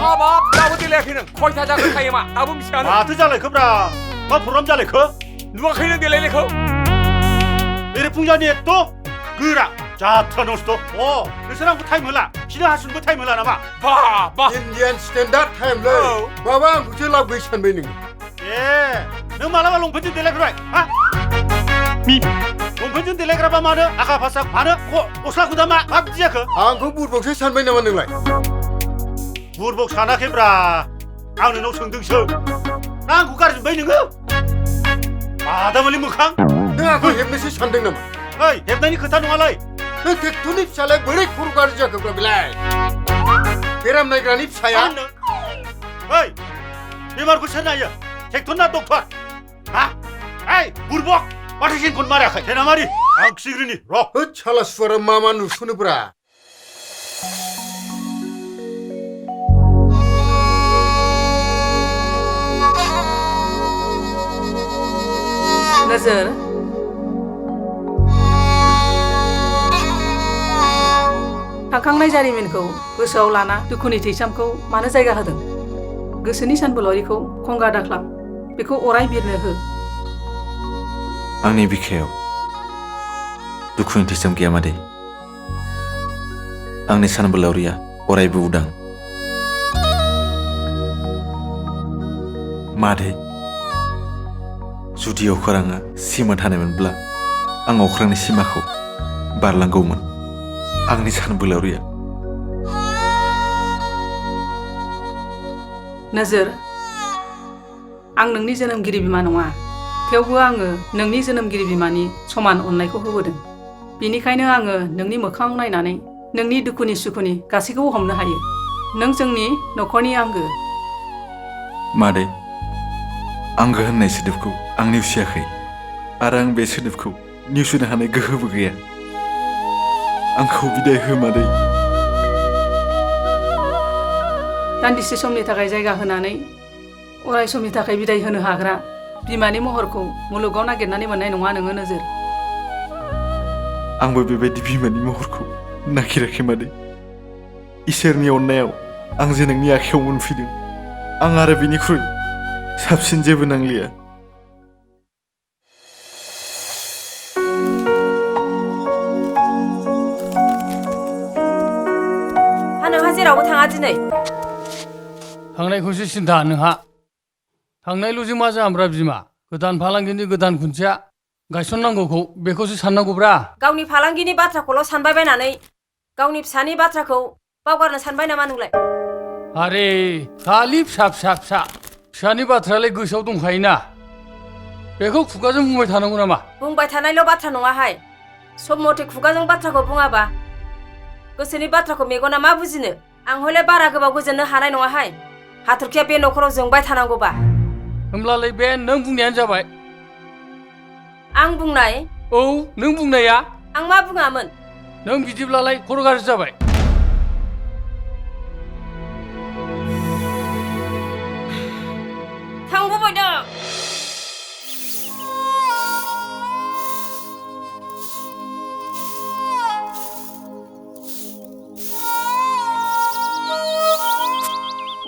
हाबाब दाबो देलायाखै नों खयथा जाखो टाइमा दाबो मिथियानो माथो जालायखोब्रा मा प्रग्राम जालायखो नुवाखै नों देलायनायखौ ओरै फुंजानि एथ' गोरा जाथ्रा नस्थ' नोंसोर आंखौ टाइम होला खिनो हासुनोबो टाइम होला नामा बा बा इन्डियान स्टेन्डार्ड टाइमलै माबा आंखौसो लाबोयै सानबाय नोङो नों मालाबा लंपेन्टजों देलायफेरबाय हा लंपेन्टजों देलायग्राबा मानो आखा फासा मानो गस्ला गुदामा मा बिदि जाखो आंखौ बुरबकसो सानबाय नामा नोंलाय बुरबक सानाखैब्रा आं नोंनाव सोंदोंसो ना आंखौ गारजोब्बाय नोङो बादामालि मोखां नों आंखौ हेबनोसो सानदों नामा ओइ हेबनायनि खोथा नङालै नों ट्रेक्टरनि फिसालाय बोरै खर' गाज्रि जाखोब्रा बेलाय बेराम नायग्रानि फिसाया ओइ बेमारखौ सोर नायो ट्रेक्टर ना डक्टर हा ओइ बुरबक माथो जेनखौनो माराखै देनामारि आं खिग्रिनि र' होद साला सुवारा मा नुस'नोब्रा नोजोर थांखांनाय जारिमिनखौ गोसोआव लाना दुखुनि थैसामखौ मानो जायगा होदों गोसोनि सानबोलावरिखौ खंगा दाख्लाब बेखौ अराय बिरनो हो आंनि बिखायाव दुखुनि थैसाम गैया मादै आंनि सानबोलावरिया अरायबो उदां मादै जुदि अख्राङा सिमा थानायमोनब्ला आं अख्रांनि सिमाखौ बारलांगौमोन आंनि सानबोलावरिया नोजोर आं नोंनि जोनोमगिरि बिमा नङा थेवबो आङो नोंनि जोनोमगिरि बिमानि समान अननायखौ होबोदों बेनिखायनो आङो नोंनि मोखाङाव नायनानै नोंनि दुखुनि सुखुनि गासैखौबो हमनो हायो नों जोंनि न'खरनि आंगो मादै आंगो होननाय सोदोबखौ आं नेवसियाखै आरो आं बे सोदोबखौ नेवसिनो हानाय गोहोबो गैया आंखौ बिदाय हो मादै दान्दिसे समनि थाखाय जायगा होनानै अराय समनि थाखाय बिदाय होनो हाग्रा बिमानि महरखौ मुलुगाव नागिरनानै मोननाय नङा नोङो नोजोर आंबो बेबायदि बिमानि महरखौ नागिराखै मादै इसोरनि अननायाव आं जे नोंनि आखायाव मोनफैदों आं आरो बेनिख्रुइ साबसिन जेबो नांलिया नोंहा जेरावबो थाङा दिनै थांनायखौसो सिन्था नोंहा थांनायल'सो मा जाम्ब्रा बिमा गोदान फालांगिनि गोदान खुन्थिया गायसननांगौखौ बेखौसो साननांगौब्रा गावनि फालांगिनि बाथ्राखौल' सानबाय बायनानै गावनि फिसानि बाथ्राखौ बावगारनो सानबाय नामा नोंलाय आरे खालि फिसा फिसा फिसा फिसानि बाथ्रायालाय गोसोआव दंखायोना बेखौ खुगाजों बुंबाय थानांगौ नामा बुंबाय थानायल' बाथ्रा नङाहाय सम मथे खुगाजों बाथ्राखौ बुङाबा गोसोनि बाथ्राखौ मेगना मा बुजिनो आं हले बारा गोबाव गोजोननो हानाय नङाहाय हाथरखिया बे न'खराव जोंबाय थानांगौबा होमब्लालाय बे नों बुंनायानो जाबाय आं बुंनाय औ नों बुंनाया आं मा बुङामोन नों बिदिब्लालाय खर' गाज्रि जाबाय थांबोबाय दा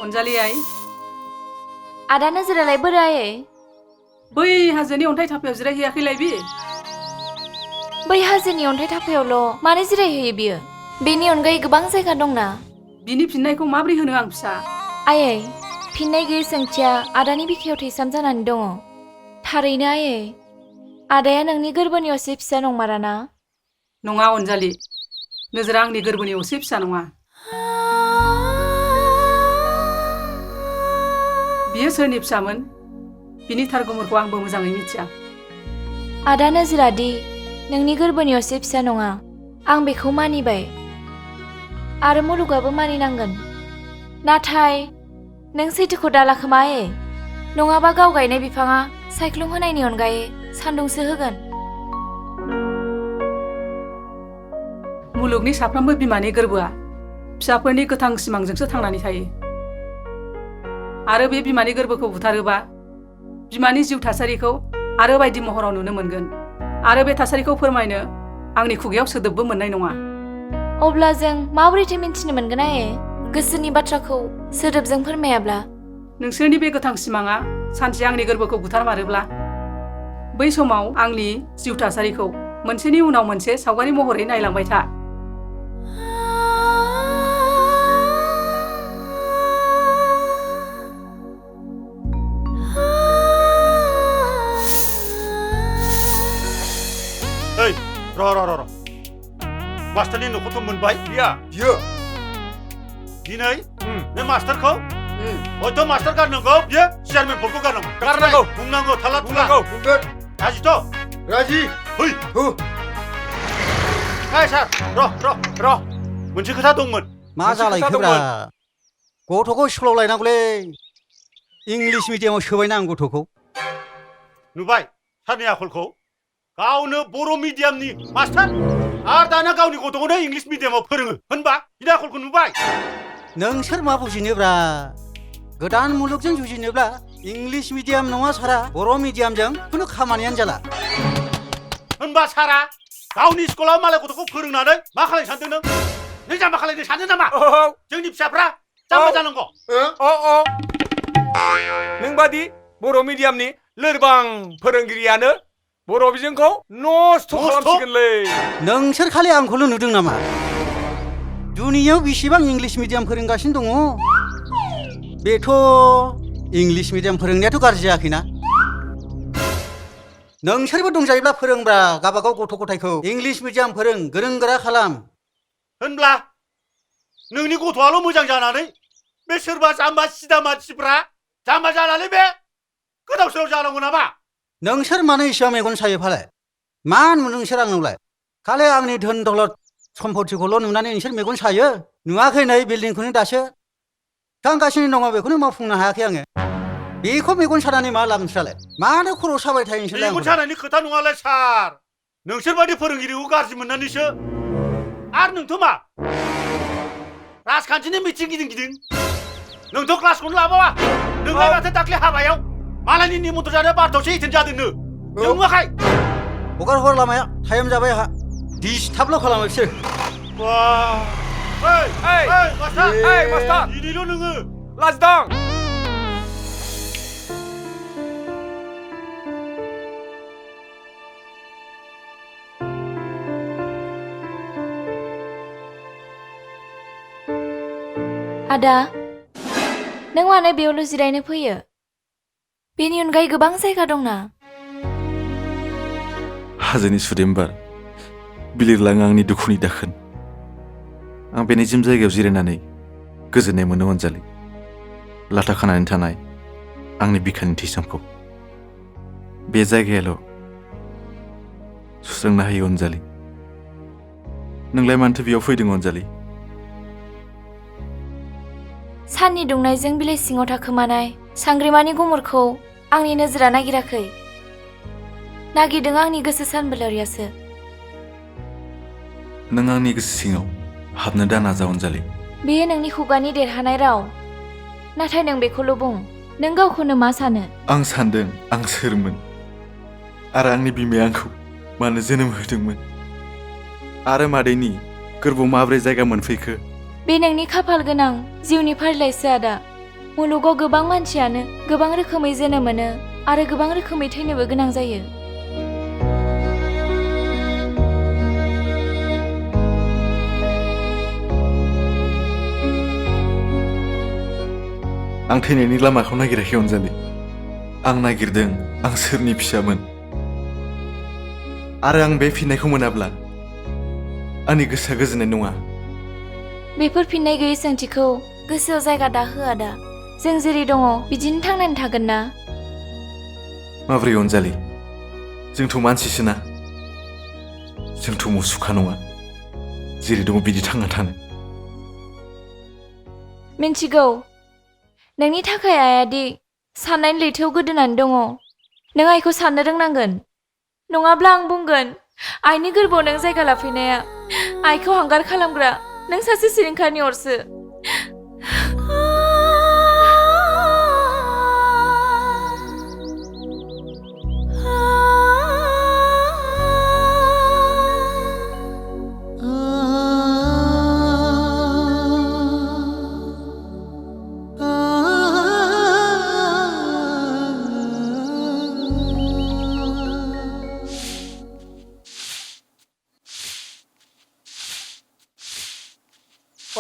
अनजालि आइ आदा नोजोरालाय बोरै आयै बै हाजोनि अन्थाइ थाफायाव जिरायहैयाखैलाय बि बै हाजोनि अन्थाइ थाफायावल' मानो जिरायहैयो बियो बेनि अनगायै गोबां जायगा दंना बिनि फिननायखौ माब्रै होनो आं फिसा आयै फिननाय गैयै सोंथिया आदानि बिखायाव थैसाम जानानै दङ थारैनो आयै आदाया नोंनि गोरबोनि असे फिसा नंमाराना नङा अनजालि नोजोरा आंनि गोरबोनि असे फिसा नङा बियो सोरनि फिसामोन बिनि थार गुमुरखौ आंबो मोजाङै मिथिया आदा नोजोरादि नोंनि गोरबोनि असे फिसा नङा आं बेखौ मानिबाय आरो मुलुगाबो मानिनांगोन नाथाय नों सैथोखौ दाला खोमा आयै नङाबा गाव गायनाय बिफाङा सायख्लुम होनायनि अनगायै सान्दुंसो होगोन मुलुगनि साफ्रोमबो बिमानि गोरबोआ फिसाफोरनि गोथां सिमांजोंसो थांनानै थायो आरो बे बिमानि गोरबोखौ बुथारोबा बिमानि जिउ थासारिखौ आरो बायदि महराव नुनो मोनगोन आरो बे थासारिखौ फोरमायनो आंनि खुगायाव सोदोबबो मोननाय नङा अब्ला जों माबोरैथो मिन्थिनो मोनगोन आयै गोसोनि बाथ्राखौ सोदोबजों फोरमायाब्ला नोंसोरनि बे गोथां सिमाङा सानसे आंनि गोरबोखौ बुथारमारोब्ला बै समाव आंनि जिउ थासारिखौ मोनसेनि उनाव मोनसे सावगारि महरै नायलांबाय था ओइ र' मास्टारनि न'खौथ' मोनबाय बिया बियो दिनै बे मास्टारखौ हयथ' मास्टार गारनांगौ बियो चेयारमेन पदखौ गारनांगौ गारनांगौ बुंनांगौ थाला थुला बुंनांगौ बुंगोन राजिथ' राजि फै हो सार र' मोनसे खोथा दंमोन मा मोनसे खोथा जालायखोब्रा दंमोन। गथ'खौ स्कुलाव लायनांगौलै इंलिस मिडियामाव सोबायना आं गथ'खौ नुबाय सारनि आखलखौ गावनो बर' मिडियामनि मास्टार आरो दाना गावनि गथ'खौनो इंलिस मिडियामाव फोरोङो होनबा बिनि आखलखौ नुबाय नोंसोर मा बुजिनोब्रा गोदान मुलुगजों जुजिनोब्ला इंलिस मिडियाम नङा सारा बर' मिडियामजों खुनु खामानियानो जाला होनबा सारा गावनि स्कुलाव मालाय गथ'खौ फोरोंनानै मा खालायनो सानदों नों जाम्बा खालायनो सानदों नामा जोंनि फिसाफ्रा जाम्बा जानांगौ नों बादि बर' मिडियामनि लोरबां फोरोंगिरियानो बर' बिजोंखौ नस्थ' खालामसिगोनलै नोंसोर खालि आंखौल' नुदों नामा दुनियाव बेसेबां इंलिस मिडियाम फोरोंगासिनो दङ बेथ' इंलिस मिडियाम फोरोंनायाथ' गाज्रि जायाखैना नोंसोरबो दंजायोब्ला फोरोंब्रा गावबागाव गथ' गथायखौ इंलिस मिडियाम फोरों गोरों गोरा खालाम होनब्ला नोंनि गथ'आल' मोजां जानानै बे सोरबा जाम्बा सिदा मानसिफ्रा जाम्बा जानानै बे गोदाव सोराव जानांगौ नामा नोंसोर मानो इसेबां मेगन सायो फालाय मा नुनो नोंसोर आंनावलाय खालि आंनि धोन दौलत सम्पतिखौल' नुनानै नोंसोर मेगन सायो नुवाखै नै बिल्डिंखौनो दासो थांगासिनो दङ बेखौनो मावफुंनो हायाखै आङो बेखौ मेगन सानानै मा लाब नोंसोरालाय मानो खर' साबाय थायो नोंसोरलाय मेगन सानायनि खोथा नङालाय सार नोंसोर बायदि फोरोंगिरिखौ गाज्रि मोननानैसो आरो नोंथ' मा राजखान्थिनि मिथिं गिदिं नोंथ' क्लासखौनो लाबावा नोंलाय माथो दाख्लै हाबायाव मालायनि निमन्त्रण जानायाव बारथावसो एटेन्ड जादोंनो नों नुवाखै हगार हर लामाया टाइम जाबाय आंहा डिस्टार्बल' खालामो बिसोर मास्टार दिनैल' नोङो लाजिदां आदा नों मानो बेयावल' जिरायनो फैयो बेनि अनगायै गोबां जायगा दंना हाजोनि सुदेम बार बिलिरलाङो आंनि दुखुनि दाखोन आं बे निजोम जायगायाव जिरायनानै गोजोननाय मोनो अनजालि लाथा खानानै थानाय आंनि बिखानि थैसामखौ बे जायगायाल' सुस्रांनो हायो अनजालि। नोंलाय मानोथो बेयाव फैदों अनजालि? साननि दुंनायजों बिलाइ सिङाव थाखोमानाय सांग्रेमानि गुमुरखौ आंनि नोजोरा नागिराखै, नागिरदों आंनि गोसो सानबोलावरियासो। नों आंनि गोसो सिङाव हाबनो दा नाजा अनजालि। बेयो नोंनि खुगानि देरहानाय राव, नाथाय नों बेखौल' बुं, नों गावखौनो मा सानो? आं सान्दों आं सोरमोन आरो आंनि बिमाया आंखौ मानो जोनोम होदोंमोन आरो मादैनि गोरबोआव माब्रै जायगा मोनफैखो। बे नोंनि खाफाल गोनां जिउनि फारिलाइसो आदा। मुलुगाव गोबां मानसियानो गोबां रोखोमै जोनोम मोनो आरो गोबां रोखोमै थैनोबो गोनां जायो। आं थैनायनि लामाखौ नागिराखै अनजालि। आं नागिरदों आं सोरनि फिसामोन आरो आं बे फिननायखौ मोनाब्ला आंनि गोसोआ गोजोननाय नङा। बेफोर फिननाय गैयै सोंथिखौ गोसोआव जायगा दाहो आदा। जों जेरै दङ बिदिनो थांनानै थागोन ना? माब्रै अनजालि? जोंथ' मानसिसोना, जोंथ' मुसुखा नङा जेरै दङ बिदि थांना थानो। मिन्थिगौ, नोंनि थाखाय आइयादि साननायनि लैथोआव गोदोनानै दङ। नों आइखौ साननो रोंनांगोन, नङाब्ला आं बुंगोन आइनि गोरबोआव नों जायगा लाफैनाया आइखौ हांगार खालामग्रा नों सासे सिलिंखारनि अरसो।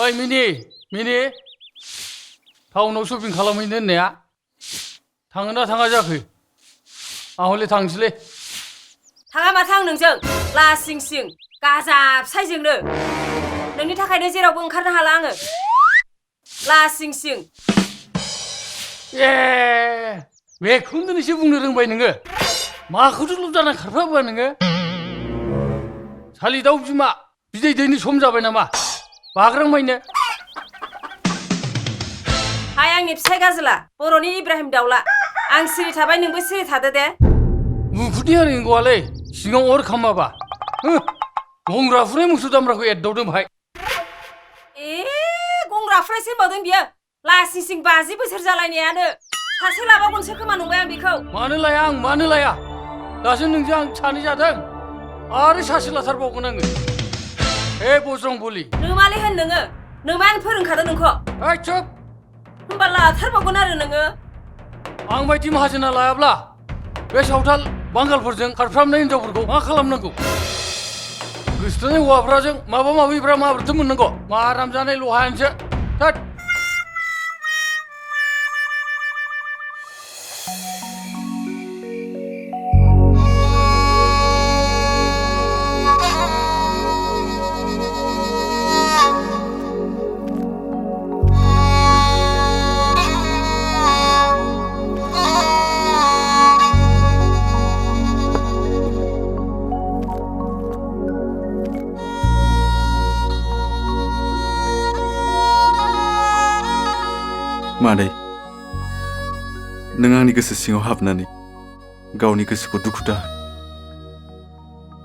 ओइ मिनि टाउनाव शपिं खालामहैनो होननाया थाङो ना थाङा जाखो? आं हले थांसैलै। थाङा माथो आं नोंजों लासिं सिं गाजाब साइजोंनो। नोंनि थाखायनो जेरावबो ओंखारनो हाला आङो। लासिं सिं। ए बेखौनो दिनैसो बुंनो रोंबाय नोङो। माखौथो लब जाना खारफाबोआ नोङो? सालि दाउ बिमा बिदै दैनो सम जाबाय नामा बाग्रांमायनो? हाय आंनि फिसाइ गाजोला, बर'नि इब्राहिम दाउला। आं सिरि थाबाय, नोंबो सिरि थादो दे। मुखुदि हारिंगौआलै सिङाव अर खामाबा। गंग्रा फुनाय मोसौ दामब्राखौ एदावदों भाई। ए गंग्रा फुनायसो होनबावदों बियो। लासिं सिं 50 बोसोर जालायनायानो। सासे लाबावगोनसो खोमा नंबाय आं बेखौ। मानो लाया? दासो नोंजों आं सानै जादों आरो सासे लाथारबावगोन आङो। हे बज्रं बलि। नोमाले होन नोङो। नोमायानो फोरोंखादों नोंखौ। ओइ चुप। होमबा लाथारबावगोन आरो नोङो। आं बायदि माहाजोना लायाब्ला बे सावथाल बांगालफोरजों खारफ्रामनाय हिनजावफोरखौ मा खालामनांगौ? गोसोथोनाय हौवाफ्राजों माबा माबिफ्रा माबोरैथो मोननांगौ? माराम जानाय लहायानोसो। थोद। मादै, नों आंनि गोसो सिङाव हाबनानै गावनि गोसोखौ दुखु दाहो।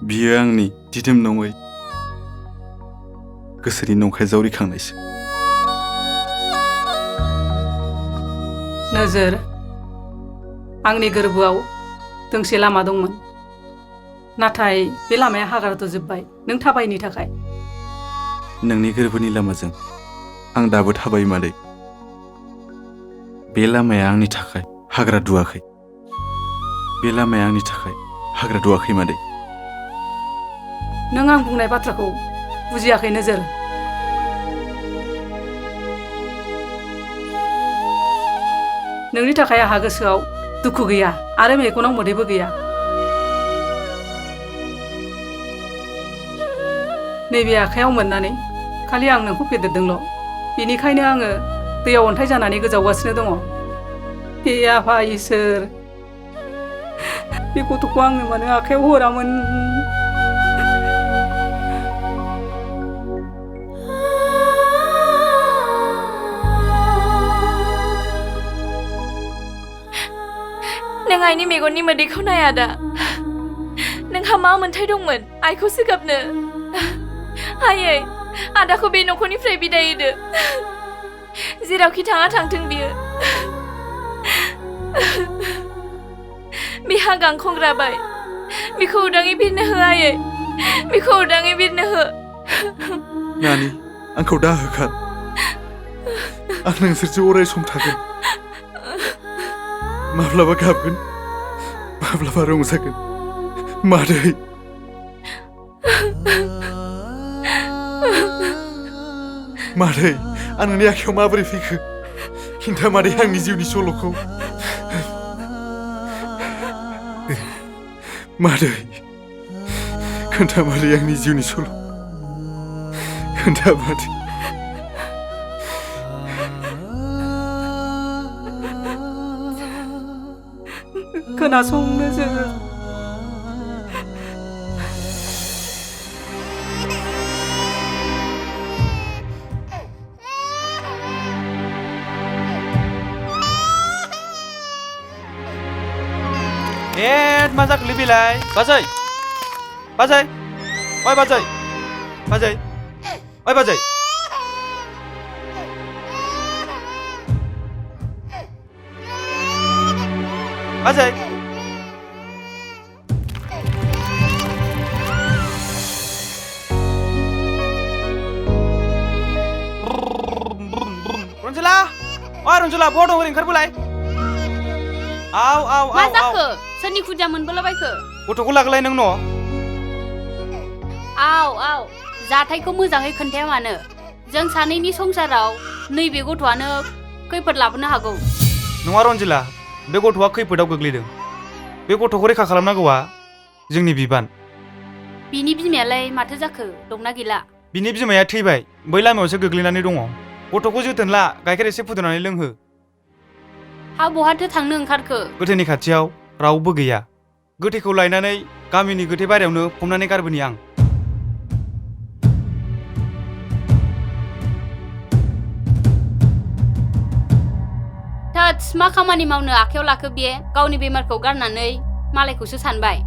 बियो आंनि दिदोम नङै गोसोनि नंखाय जावरिखांनायसो। नोजोर, आंनि गोरबोआव दोंसे लामा दंमोन, नाथाय बे लामाया हाग्रादजोब्बाय नों थाबायनि थाखाय। नोंनि गोरबोनि लामाजों आं दाबो थाबायो मादै। बे लामाया आंनि थाखाय हाग्रा दुवाखै। बे लामाया आंनि थाखाय हाग्रा दुवाखै मादै। नों आं बुंनाय बाथ्राखौ बुजियाखै नोजोर। नोंनि थाखाय आंहा गोसोआव दुखु गैया आरो मेगनाव मोदैबो गैया। नैबे आखायाव मोननानै खालि आं नोंखौ फेदेरदोंल'। बेनिखायनो आङो दैयाव अन्थाइ जानानै गोजावगासिनो दङ। हे आफा इसोर, बे गथ'खौ आंनो मानो आखायाव हरामोन? नों आइनि मेगननि मोदैखौ नाय आदा। नोंहा मा मोन्थाय दंमोन आइखौ सोगाबनो? आयै, आदाखौ बे न'खरनिफ्राय बिदाय होदो। जेरावखि थाङा थांथों बियो। बिहा गांखंग्राबाय। बिखौ उदाङै बिरनो हो आयै। बिखौ उदाङै बिरनो हो। नानि, आंखौ दा होखार। आं नोंसोरजों अराय सम थागोन। माब्लाबा गाबगोन, माब्लाबा रंजागोन। मादै, मादै, आं नोंनि आखायाव माबोरै फैखो? खिन्था मादै आंनि जिउनि सल'खौ। मादै, खोन्था मादै आंनि जिउनि सल'। खोन्था मादै। खोनासंनो जोङो। मा जाखोलै बेलाय? बाजै, बाजै, ओइ बाजै, बाजै, ओइ बाजै। बाजै। रन्जिला, ओइ रन्जिला, बहा दं? ओरै ओंखारबोलाय। आव आव मा आव जाखो? सोरनि खुदिया मोनबोलाबायखो? गथ'खौ लागोलाय नों न'। आव आव, जाथायखौ मोजाङै खोन्थाया मानो? जों सानैनि संसाराव नैबे गथ'आनो खैफोद लाबोनो हागौ। नङा रन्जिला, बे गथ'आ खैफोदाव गोग्लैदों। बे गथ'खौ रैखा खालामनांगौआ जोंनि बिबान। बिनि बिमायालाय माथो जाखो? दंना गैला? बिनि बिमाया थैबाय, बै लामायावसो गोग्लैनानै दङ। गथ'खौ जोथोन ला, गाइखेर एसे फुदुंनानै लोंहो। हा बहाथो थांनो ओंखारखो? गोथैनि खाथियाव रावबो गैया। गोथैखौ लायनानै गामिनि गोथै बारियावनो फबनानै गारबोनि आं। थोदस, मा खामानि मावनो आखायाव लाखो बे? गावनि बेमारखौ गारनानै मालायखौसो सानबाय।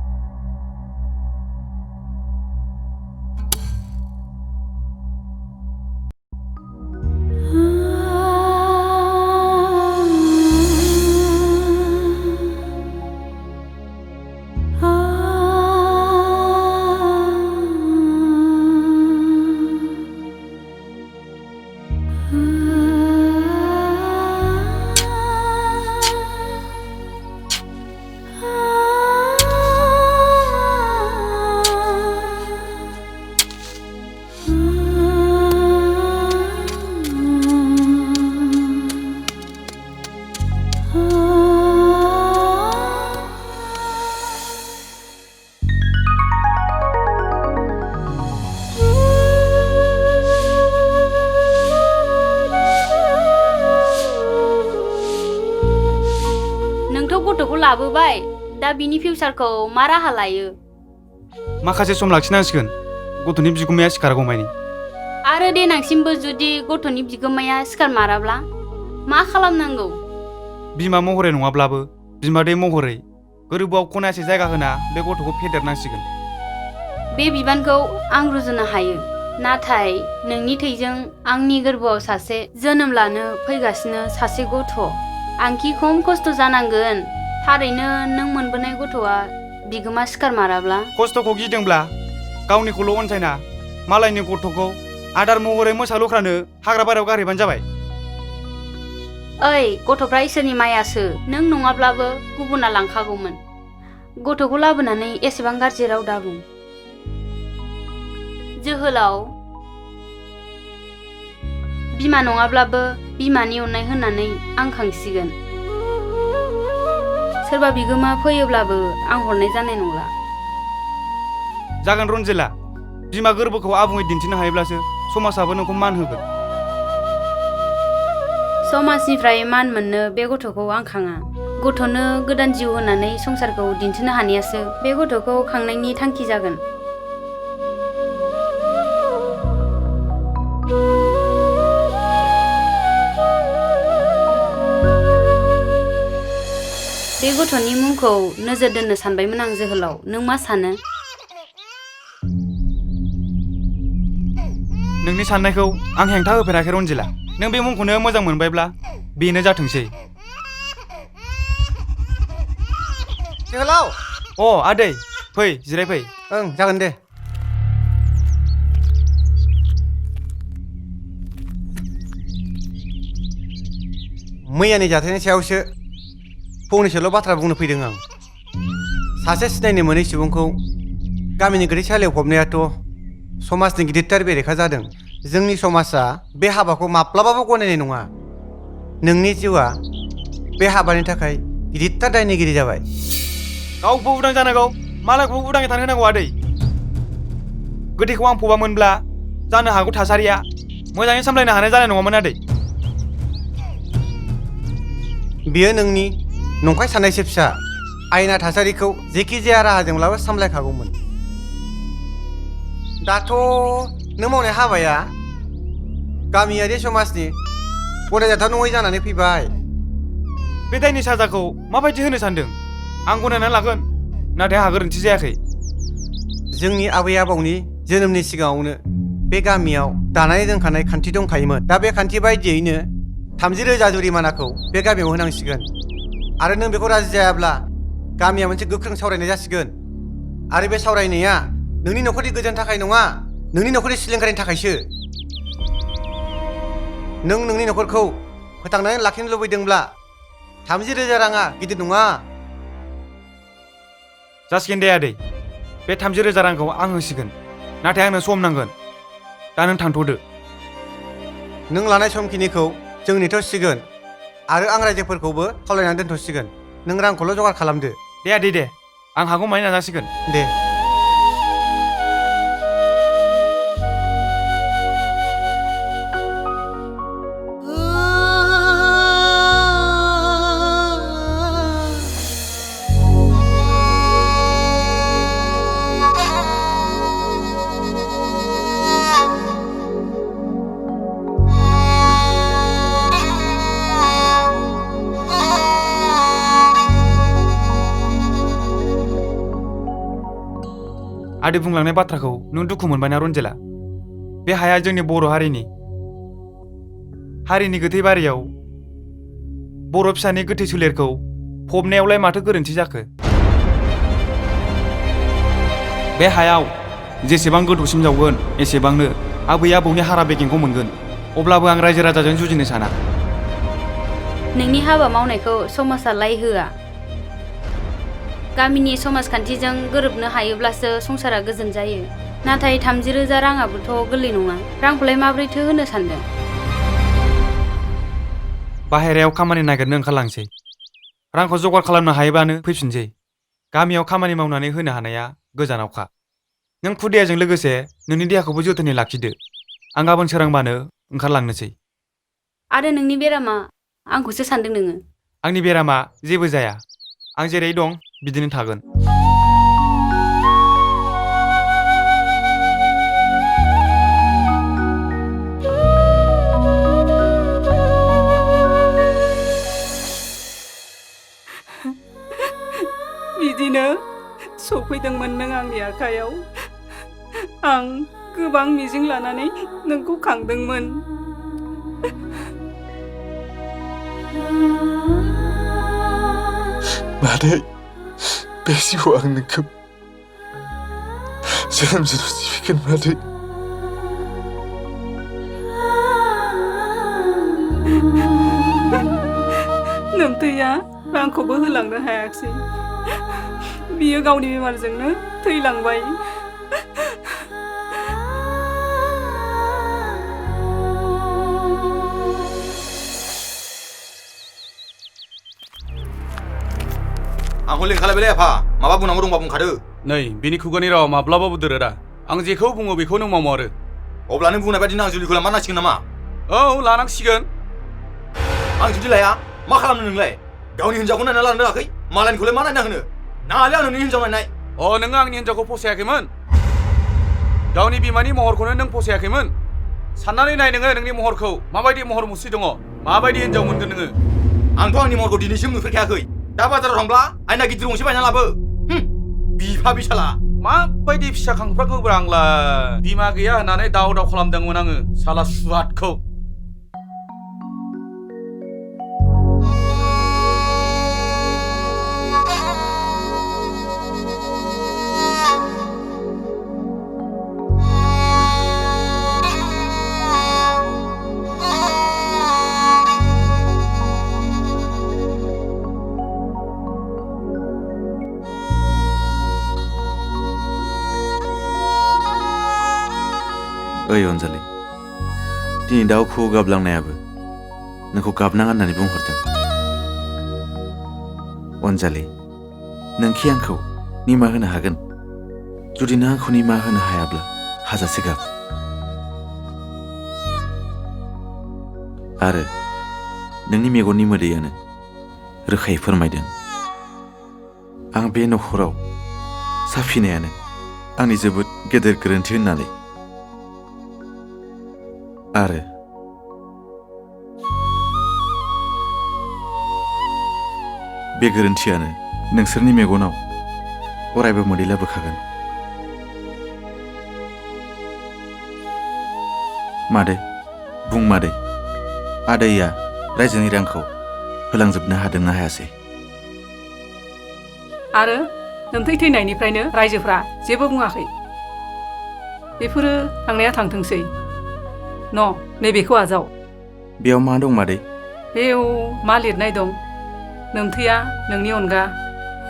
गथ'खौ लाबोबाय, दा बिनि फिउचारखौ मा राहा लायो? माखासे सम लाखिनांसिगोन, गथ'नि बिगुमाया सिखारगौमानि। आरो देनांसिमबो जुदि गथ'नि बिगोमाया सिखार माराब्ला मा खालामनांगौ? बिमा महरै नङाब्लाबो बिमादै महरै गोरबोआव खनासे जायगा होना बे गथ'खौ फेदेरनांसिगोन। बे बिबानखौ आं रुजुनो हायो, नाथाय नोंनि थैजों आंनि गोरबोआव सासे जोनोम लानो फैगासिनो सासे गथ'। आंखि खम खस्थ' जानांगोन। थारैनो नों मोनबोनाय गथ'आ बिगोमा सिखार माराब्ला? खस्थ'खौ गिदोंब्ला गावनिखौल' अनसायना मालायनि गथ'खौ आदार महरै मोसा लख्रानो हाग्रा बारियाव गारहैबानो जाबाय। ओइ, गथ'फ्रा इसोरनि मायासो, नों नङाब्लाबो गुबुना लांखागौमोन। गथ'खौ लाबोनानै एसेबां गाज्रि राव दाबुं। जोहोलाव, बिमा नङाब्लाबो बिमानि अननाय होननानै आं खांसिगोन। सोरबा बिगोमा फैयोब्लाबो आं हरनाय जानाय नंला। जागोन रन्जिला, बिमा गोरबोखौ आबुङै दिन्थिनो हायोब्लासो समाजाबो नोंखौ मान होगोन। समाजनिफ्राय मान मोननो बे गथ'खौ आं खाङा। गथ'नो गोदान जिउ होनानै संसारखौ दिन्थिनो हानायासो बे गथ'खौ खांनायनि थांखि जागोन। बे गथ'नि मुंखौ नोजोर दोननो सानबायमोन आं जोहोलाव, नों मा सानो? नोंनि साननायखौ आं हेंथा होफेराखै रनजिला। नों बे मुंखौनो मोजां मोनबायब्ला बेनो जाथोंसै। जोहोलाव अ आदै फै जिरायफै। ओं जागोन दे। मैयानि जाथायनि सायावसो फंनैसोल' बाथ्रा बुंनो फैदों आं। सासे सिनायनो मोनै सुबुंखौ गामिनि गोथैसालियाव फबनायाथ' समाजनि गिदिरथार बेरेखा जादों। जोंनि समाजा बे हाबाखौ माब्लाबाबो गनायनाय नङा। नोंनि जिउआ बे हाबानि थाखाय गिदिरथार दायनिगिरि जाबाय। गावबो उदां जानांगौ, मालायखौबो उदाङै थानो होनांगौ आदै। गोथैखौ आं फबामोनब्ला जानो हागौ थासारिया मोजाङै सामलायनो हानाय जानाय नङामोन आदै। बियो नोंनि नंखाय साननायसो फिसा। आयेना थासारिखौ जेखि जाया राहाजोंब्लाबो सामलायखागौमोन। दाथ' नों मावनाय हाबाया गामियारि समाजनि गनायजाथाव नङै जानानै फैबाय। बे दायनि साजाखौ माबायदि होनो सानदों? आं गनायनानै लागोन, नाथाय आंहा गोरोन्थि जायाखै। जोंनि आबै आबौनि जोनोमनि सिगाङावनो बे गामियाव दानानै दोनखानाय खान्थि दंखायोमोन। दा बे खान्थि बायदियैनो 30,000 जुरिमानाखौ बे गामियाव होनांसिगोन। आरो नों बेखौ राजि जायाब्ला गामिया मोनसे गोख्रों सावरायनाय जासिगोन। आरो बे सावरायनाया नोंनि न'खरनि गोजोननि थाखाय नङा, नोंनि न'खरनि सिलिंखारनि थाखायसो। नों नोंनि न'खरखौ फोथांनानै लाखिनो लुबैदोंब्ला 30,000 राङा गिदिर नङा। जासिगोन दे आदै, बे 30,000 रांखौ आं होसिगोन, नाथाय आंनो सम नांगोन। दा नों थांथ'दो। नों लानाय समखिनिखौ जों नेथ'सिगोन आरो आं रायजोफोरखौबो खावलायनानै दोनथ'सिगोन। नों रांखौल' जगार खालामदो। दे आदै दे, आं हागौमानि नाजासिगोन। दे। आदै बुंलांनाय बाथ्राखौ नों दुखु मोनबायना रनजिला? बे हाया जोंनि बर' हारिनि गोथै बारियाव बर' फिसानि गोथै सोलेरखौ फबनायावलाय माथो गोरोन्थि जाखो? बे हायाव जेसेबां गोथौसिम जावगोन एसेबांनो आबै आबौनि हारा बेगेंखौ मोनगोन। अब्लाबो आं रायजो राजाजों जुजिनो साना। नोंनि हाबा मावनायखौ समाजा लाय होआ। गामिनि समाजखान्थिजों गोरोबनो हायोब्लासो संसारा गोजोन जायो। नाथाय 30,000 राङाबोथ' गोरलै नङा। रांखौलाय माब्रैथो होनो सानदों? बाहेरायाव खामानि नागिरनो ओंखारलांसै। रांखौ जगार खालामनो हायोबानो फैफिनसै। गामियाव खामानि मावनानै होनो हानाया गोजानावखा। नों खुदियाजों लोगोसे नोंनि देहाखौबो जोथोनै लाखिदो। आं गाबोन सोरांबानो ओंखारलांनोसै। आरो नोंनि बेरामा आंखौसो सानदों नोङो? आंनि बेरामा जेबो जाया। आं जेरै दं बिदिनो थागोन। बिदिनो सफैदोंमोन नों आंनि आखायाव। आं गोबां मिजिं लानानै नोंखौ खांदोंमोन। मादै, बे जिउआव आं नोंखौ जोनोम सिबिगोन मादै। नोमथैया रांखौबो होलांनो हायाखिसै। बियो गावनि बेमारजोंनो थैलांबाय। आंखौ लिंखालायबायलै आफा, माबा बुंनांगौ दंबा बुंखादो। नै बिनि खुगानि रावा माब्लाबाबो दोरोदा। आं जेखौ बुङो बेखौ नों मावमारो। अब्ला नों बुंनाय बायदिनो आं जुलिखौ लांनांसिगोन नामा? औ लानांसिगोन। आं जुदि लाया मा खालामनो नोंलाय गावनि हिन्जावखौ नायना लानो रोङाखै मालायनिखौलाय मा नायना होनो नालाय आं नोंनि हिन्जाव नायनाय अ नोङो आंनि हिन्जावखौ फसायाखैमोन गावनि बिमानि महरखौनो नों फसायाखैमोन साननानै नाय नोङो नोंनि महरखौ माबायदि महर मुस्रि दङ माबायदि हिन्जाव मोनगोन नोङो आंथ' आंनि महरखौ दिनैसिम नुफेरखायाखै दा बाजाराव थांब्ला आयना गिदिर गंसे बायना लाबो बिफा बिसाला माबायदि फिसा खांफ्राखौब्रा आंलाय बिमा गैया होननानै दाव दाव खालामदोंमोन आङो साला सुवादखौ ओइ अनजालि दिनै दाउ खौवौ गाबलांनायाबो नोंखौ गाबनाङा होननानै बुंहरदों अनजालि नोंखि आंखौ निमाहा होनो हागोन जुदि नों आंखौ निमाहा होनो हायाब्ला हाजासे गाब आरो नोंनि मेगननि मोदैयानो रोखायै फोरमायदों आं बे नखराव साफिनायानो आंनि जोबोद गेदेर गोरोन्थि होननानै आरो बे गोरोन्थियानो नोंसोरनि मेगनाव अरायबो मोदै लाबोखागोन मादै बुं मादै आदैया रायजोनि रांखौ होलांजोबनो हादोंना हायासै आरो नोमथै थैनायनिफ्रायनो रायजोफ्रा जेबो बुङाखै बेफोरो थांनाया थांथोंसै नैबेखौ आजाव बेयाव मा दं मादै बेयाव मा लिरनाय दं नोमथैया नोंनि अनगा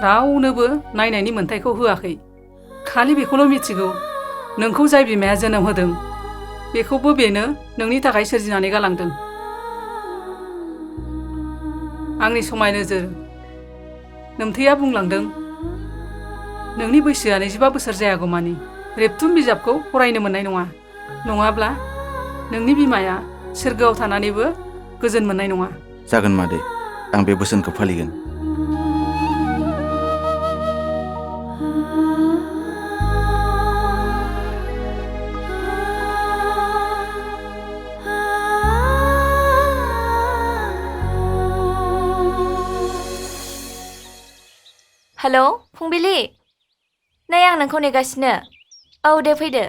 रावनोबो नायनायनि मोन्थायखौ होआखै खालि बेखौल' मिथिगौ नोंखौ जाय बिमाया जोनोम होदों बेखौबो बेनो नोंनि थाखाय सोरजिनानै गालांदों आंनि समाय नोजोर नोमथैया बुंलांदों नोंनि बैसोआ 25 बोसोर जायागौमानि रेबथुम बिजाबखौ फरायनो मोननाय नङा नङाब्ला नोंनि बिमाया सोरगोआव थानानैबो गोजोन मोननाय नङा जागोन मादै आं बे बोसोनखौ फालिगोन हेलौ फुंबिलि नै आं नोंखौ नेगासिनो औ दे फैदो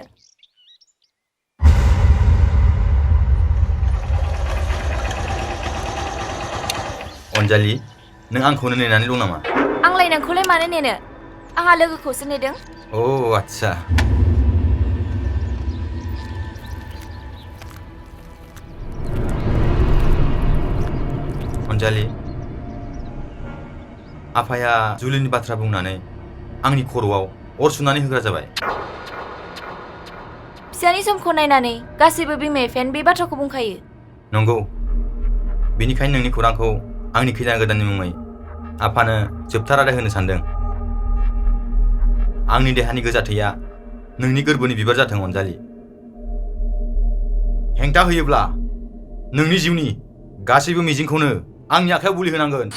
अनजालि नों आंखौनो नेनानै दं नामा आंलाय नोंखौलाय मानो नेनो आंहा लोगोखौसो नेदों अ आच्छा अनजालि आफाया जुलिनि बाथ्रा बुंनानै आंनि खर'आव अर सुनानै होग्रा जाबाय फिसानि समखौ नायनानै गासैबो बिमा बिफायानो बे बाथ्राखौ बुंखायो नंगौ बेनिखायनो नोंनि खौरांखौ आंनि खैना गोदाननि मुङै आफानो जोबथा रादाय होनो सानदों आंनि देहानि गोजा थैया नोंनि गोरबोनि बिबार जाथों अनजालि हेंथा होयोब्ला नोंनि जिउनि गासैबो मिजिंखौनो आंनि आखायाव बुलि होनांगोन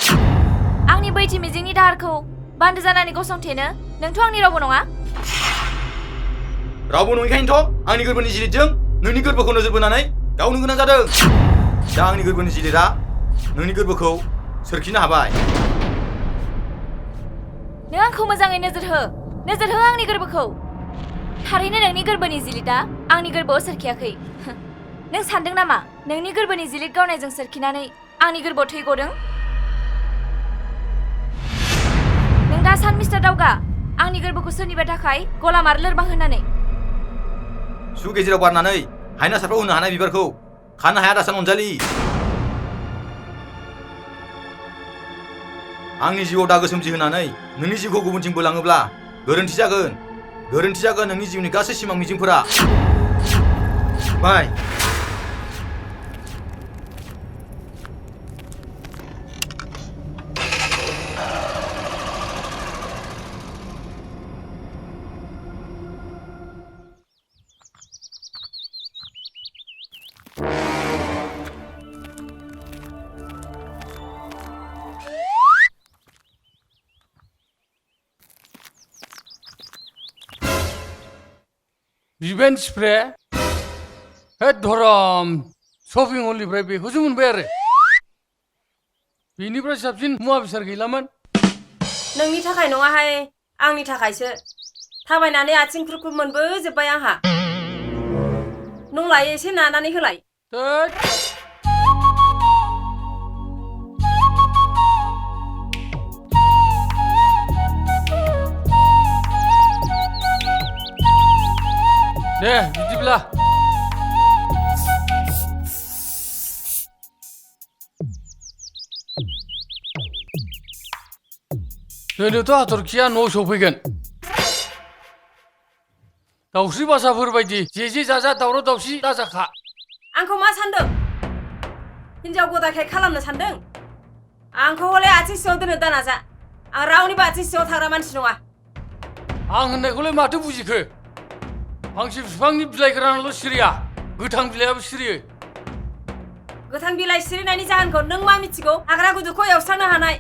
आंनि बैथि मिजिंनि दाहारखौ बान्दो जानानै गसंथेनो नोंथ' आंनि रावबो नङा रावबो नङिखायनोथ' आंनि गोरबोनि जिलिदजों नोंनि गोरबोखौ नोजोर बोनानै गावनो गोनां जादों दा आंनि गोरबोनि जिलिदा नोंनि गोरबोखौ सोरखिनो हाबाय नों आंखौ मोजाङै नोजोर हो आंनि गोरबोखौ थारैनो नोंनि गोरबोनि जिलिदा आंनि गोरबोआव सोरखियाखै नों सानदों नामा नोंनि गोरबोनि जिलिद गावनायजों सोरखिनानै आंनि गोरबोआव थै गदों नों दा सान मिस्टार दावगा आंनि गोरबोखौ सोरनिबा थाखाय गलाम आरो लोरबां होननानै सु गेजेराव बारनानै हायना सारफ्राव होनो हानाय बिबारखौ खानो हाया दासान अनजालि आंनि जिउआव दागो सोमजिहोनानै नोंनि जिउखौ गुबुनथिं बोलाङोब्ला गोरोन्थि जागोन नोंनि जिउनि गासै सिमां मिजिंफोरा बाय बिबेन स्प्रे हे धरम शपिं मलनिफ्राय बेखौसो मोनबाय आरो बेनिफ्राय साबसिन मुवा बेसाद गैलामोन नोंनि थाखाय नङाहाय आंनि थाखायसो थाबायनानै आथिं ख्रुख्रु मोनबोजोब्बाय आंहा नंलाय एसे नानानै होलाय दे बिदिब्ला दिनैथ' हाथरखिया न' सफैगोन दाउस्रि बासाफोर बायदि जे जाजा दावराव दावसि दाजाखा आंखौ मा सान्दों हिनजाव गदायखाय खालामनो सान्दों आंखौ हले आथिं सिङाव दोननो दानाजा आं रावनिबो आथिं सिङाव थाग्रा मानसि नङा आं होननायखौलाय माथो बुजिखो फांसे बिफांनि बिलाइ गोरानाल' सिरिया गोथां बिलाइयाबो सिरियो गोथां बिलाइ सिरिनायनि जाहोनखौ नों मा मिथिगौ हाग्रा गुदुखौ एवस्रांनो हानाय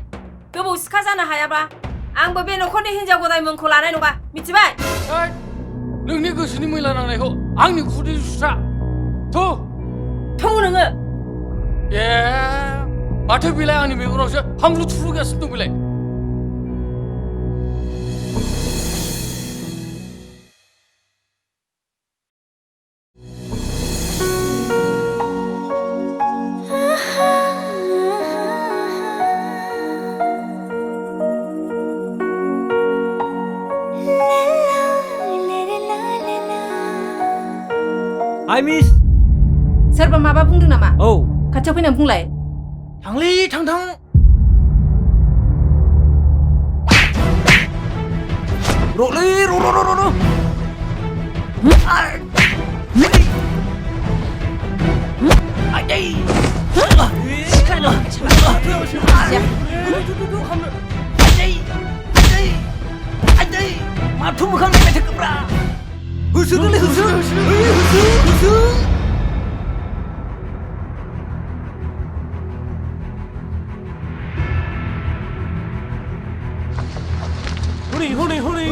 गोबौ सिखा जानो हायाबा आंबो बे न'खरनि हिनजाव गदाय मुंखौ लानाय नङा मिथिबाय नोंनि गोसोनि मैला नांनायखौ आंनि खुदै सुस्रा थु नोङो ए माथो बिलाइ आंनि मेगनावसो हामलु थुलुगासिनो दं बिलाइ हाय मिस सोरबा माबा बुंदों नामा औ खाथियाव फैनानै बुंलाय थांलै थां र'लै र' आदै आदै माथो मोखां नायबाय थाखोब्रा होसोदोलै होसो हनै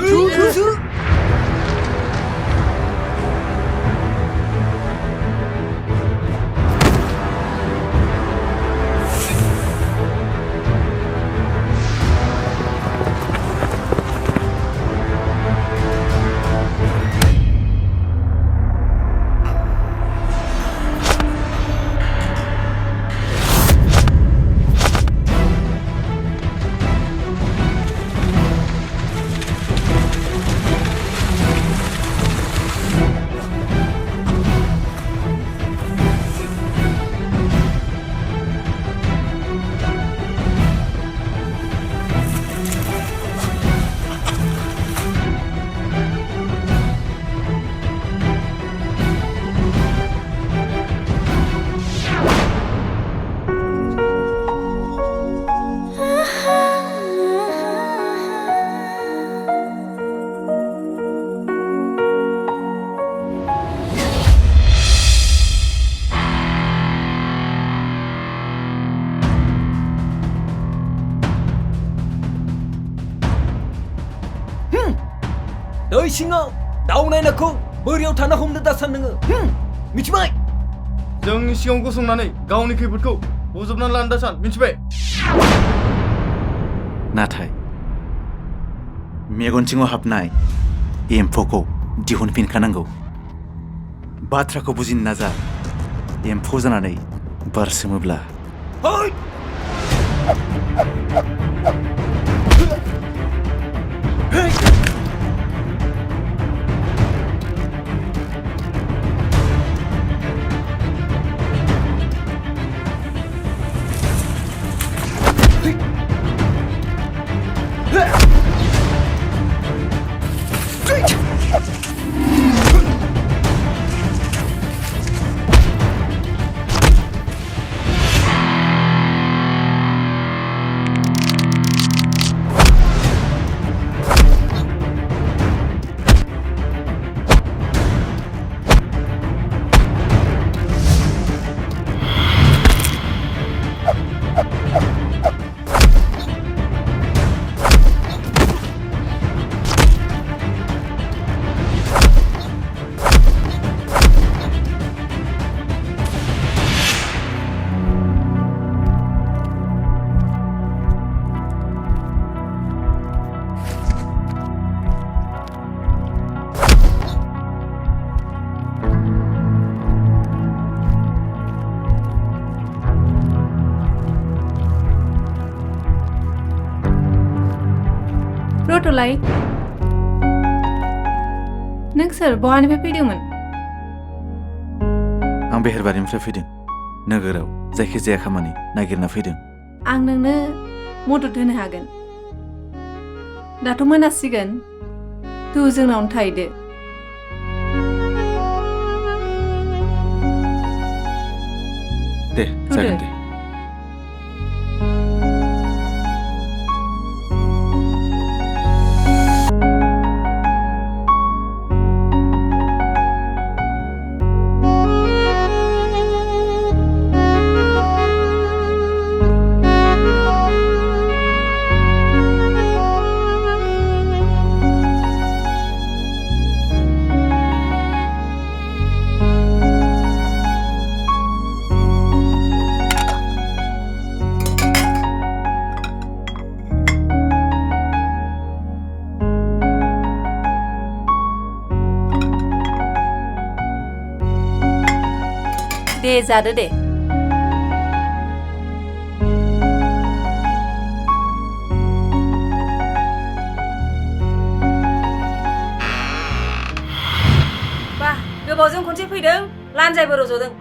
दै सिङाव दाउ नायनाखौ बोरियाव थाना हमनो दासान नोङो मिथिबाय जोंनि सिगाङाव गसंनानै गावनि खैफोदखौ बजबनानै लानो दासान मिथिबाय नाथाय मेगन सिङाव हाबनाय एम्फौखौ दिहुनफिनखानांगौ बाथ्राखौ बुजिनो नाजा एम्फौ जानानै बारसोमोब्ला माथोलाय नों सोर बहानिफ्राय फैदोंमोन आं बेहेरबारिनिफ्राय फैदों नोगोराव जायखिजाया खामानि नागिरना फैदों आं नोंनो मदद होनो हागोन दाथ' मोनासिगोन तु जोंनावनो थाहैदो दे जागोन दे दे जादो दे बा गोबावजों खनसे फैदों लान्जायबो रज'दों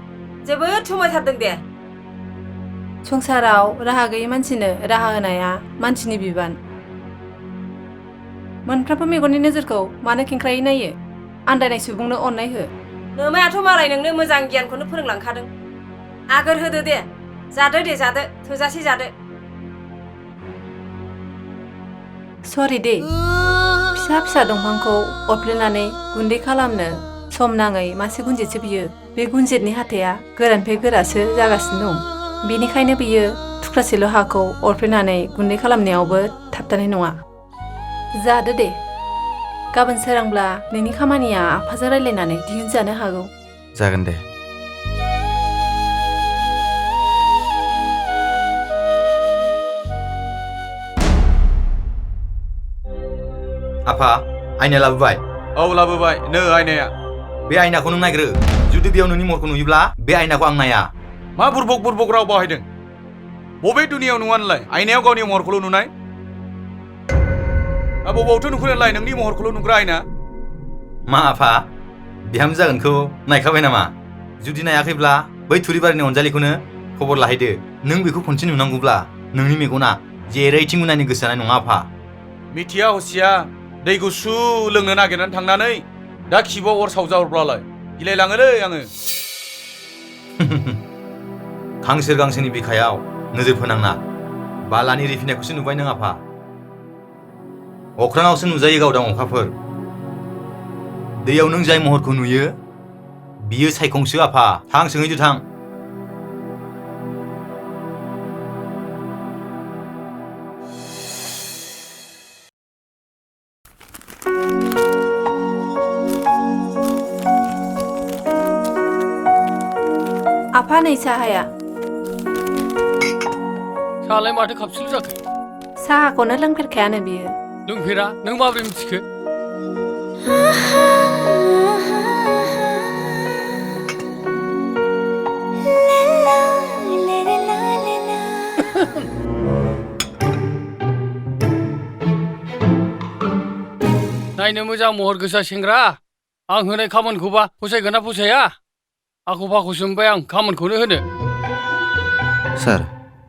जोबोद समायथारदों दे संसाराव राहा गैयै मानसिनो राहा होनाया मानसिनि बिबान मोनफ्रोमबो मेगननि नोजोरखौ मानो खेंख्रायै नायो आन्दायनाय सुबुंनो अननाय हो नोमायाथ' मालाय नोंनो मोजां गियानखौनो फोरोंलांखादों आगोर होदो दे जादो दे जादो थोजासे जादो सरि दे फिसा फिसा दंफांखौ अरफ्लेनानै गुन्दै खालामनो सम नाङै मासे गुनजेतसो बियो बे गुनजेतनि हाथाया गोरानिफ्राय गोरासो जागासिनो दं बेनिखायनो बियो थुख्रासेल' हाखौ अरफ्लेनानै गुन्दै खालामनायावबो थाबथानाय नङा जादो दे गाबोन सोरांब्ला नोंनि खामानिया आफाजों रायलायनानै दिहुनजानो हागौ जागोन दे आफा आयना लाबोबाय औ लाबोबाय नो आयनाया बे आयनाखौ नों नायग्रो जुदि बेयाव नोंनि महरखौ नुयोब्ला बे आयनाखौ आं नाया मा बुरबक बुरबक राव बाहायदों बबे दुनियाव नुवा नोंलाय आयनायाव गावनि महरखौल' नुनाय बबावथो नुखो नोंलाय नोंनि महरखौल' नुग्रा आयना मा आफा बिहामजो जागोनखौ नायखाबाय नामा जुदि नायाखैब्ला बै थुरिबारिनि अनजालिखौनो खबर लाहैदो नों बेखौ खनसे नुनांगौब्ला नोंनि मेगना जेरैथिंबो नायनो गोसो जानाय नङा आफा मिथिया हसिया दै गुसु लोंनो नागिरनानै थांनानै दा खिबाव अर सावजाहरब्लालाय गिलायलाङोलै आङो खांसोर गांसोनि बिखायाव नोजोर फोनांना बालानि रिफिनायखौसो नुबाय नों आफा अख्राङावसो नुजायो गावदां अखाफोर दैयाव नों जाय महरखौ नुयो बियो सायखंसो आफा थां सोंहैदो थां आफा नै साहाया साहालाय माथो खापसेल' जाखो साहाखौनो लोंफेरखायानो बियो लोंफेरा नों माबोरै मिथिखो नायनो मोजां महर गोसा सेंग्रा आं होनाय खामानिखौबा फसायगोन ना फसाया आख' फाख'सो मोनबाय आं खामानिखौनो होनो सार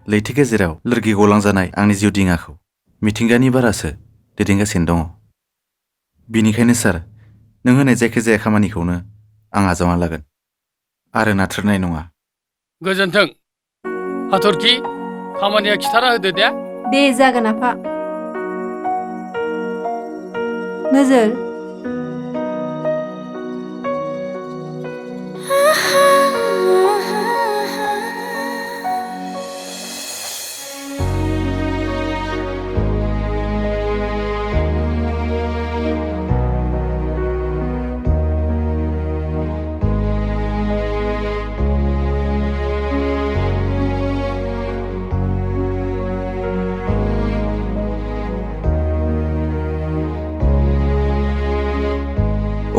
लैथो गेजेराव लोरगि गलांजानाय आंनि जिउ दिङाखौ मिथिंगानि बारासो दैदेनगासिनो दङ बिनिखायनो सार नों होनाय जायखिजाया खामानिखौनो आं आजावना लागोन आरो नाथ्रोदनाय नङा गोजोन्थों हाथरखि खामानिया खिथाना होदो दे जागोन आफा नोजोर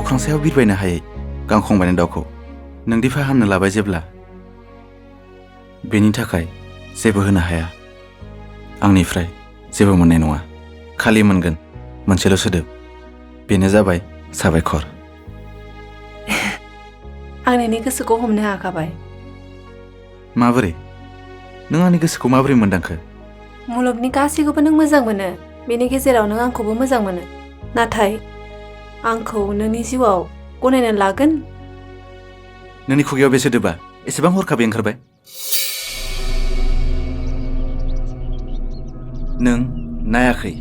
अख्रां सायाव बिरबायनो हायै गांखंबायनाय दाउखौ नोंदि फाहामनो लाबाय जेब्ला बेनि थाखाय जेबो होनो हाया आंनिफ्राय जेबो मोननाय नङा खालि मोनगोन मोनसेल' सोदोब बेनो जाबाय साबायखर आं नोंनि गोसोखौ हमनो हाखाबाय माबोरै नों आंनि गोसोखौ माबोरै मोनदांखो मुलुगनि गासैखौबो नों मोजां मोनो बेनि गेजेराव नों आंखौबो मोजां मोनो नाथाय आंखौ नोंनि जिउआव गनायना लागोन नोंनि खुगायाव बे सोदोबा एसेबां हरखाबै ओंखारबाय नों नायाखै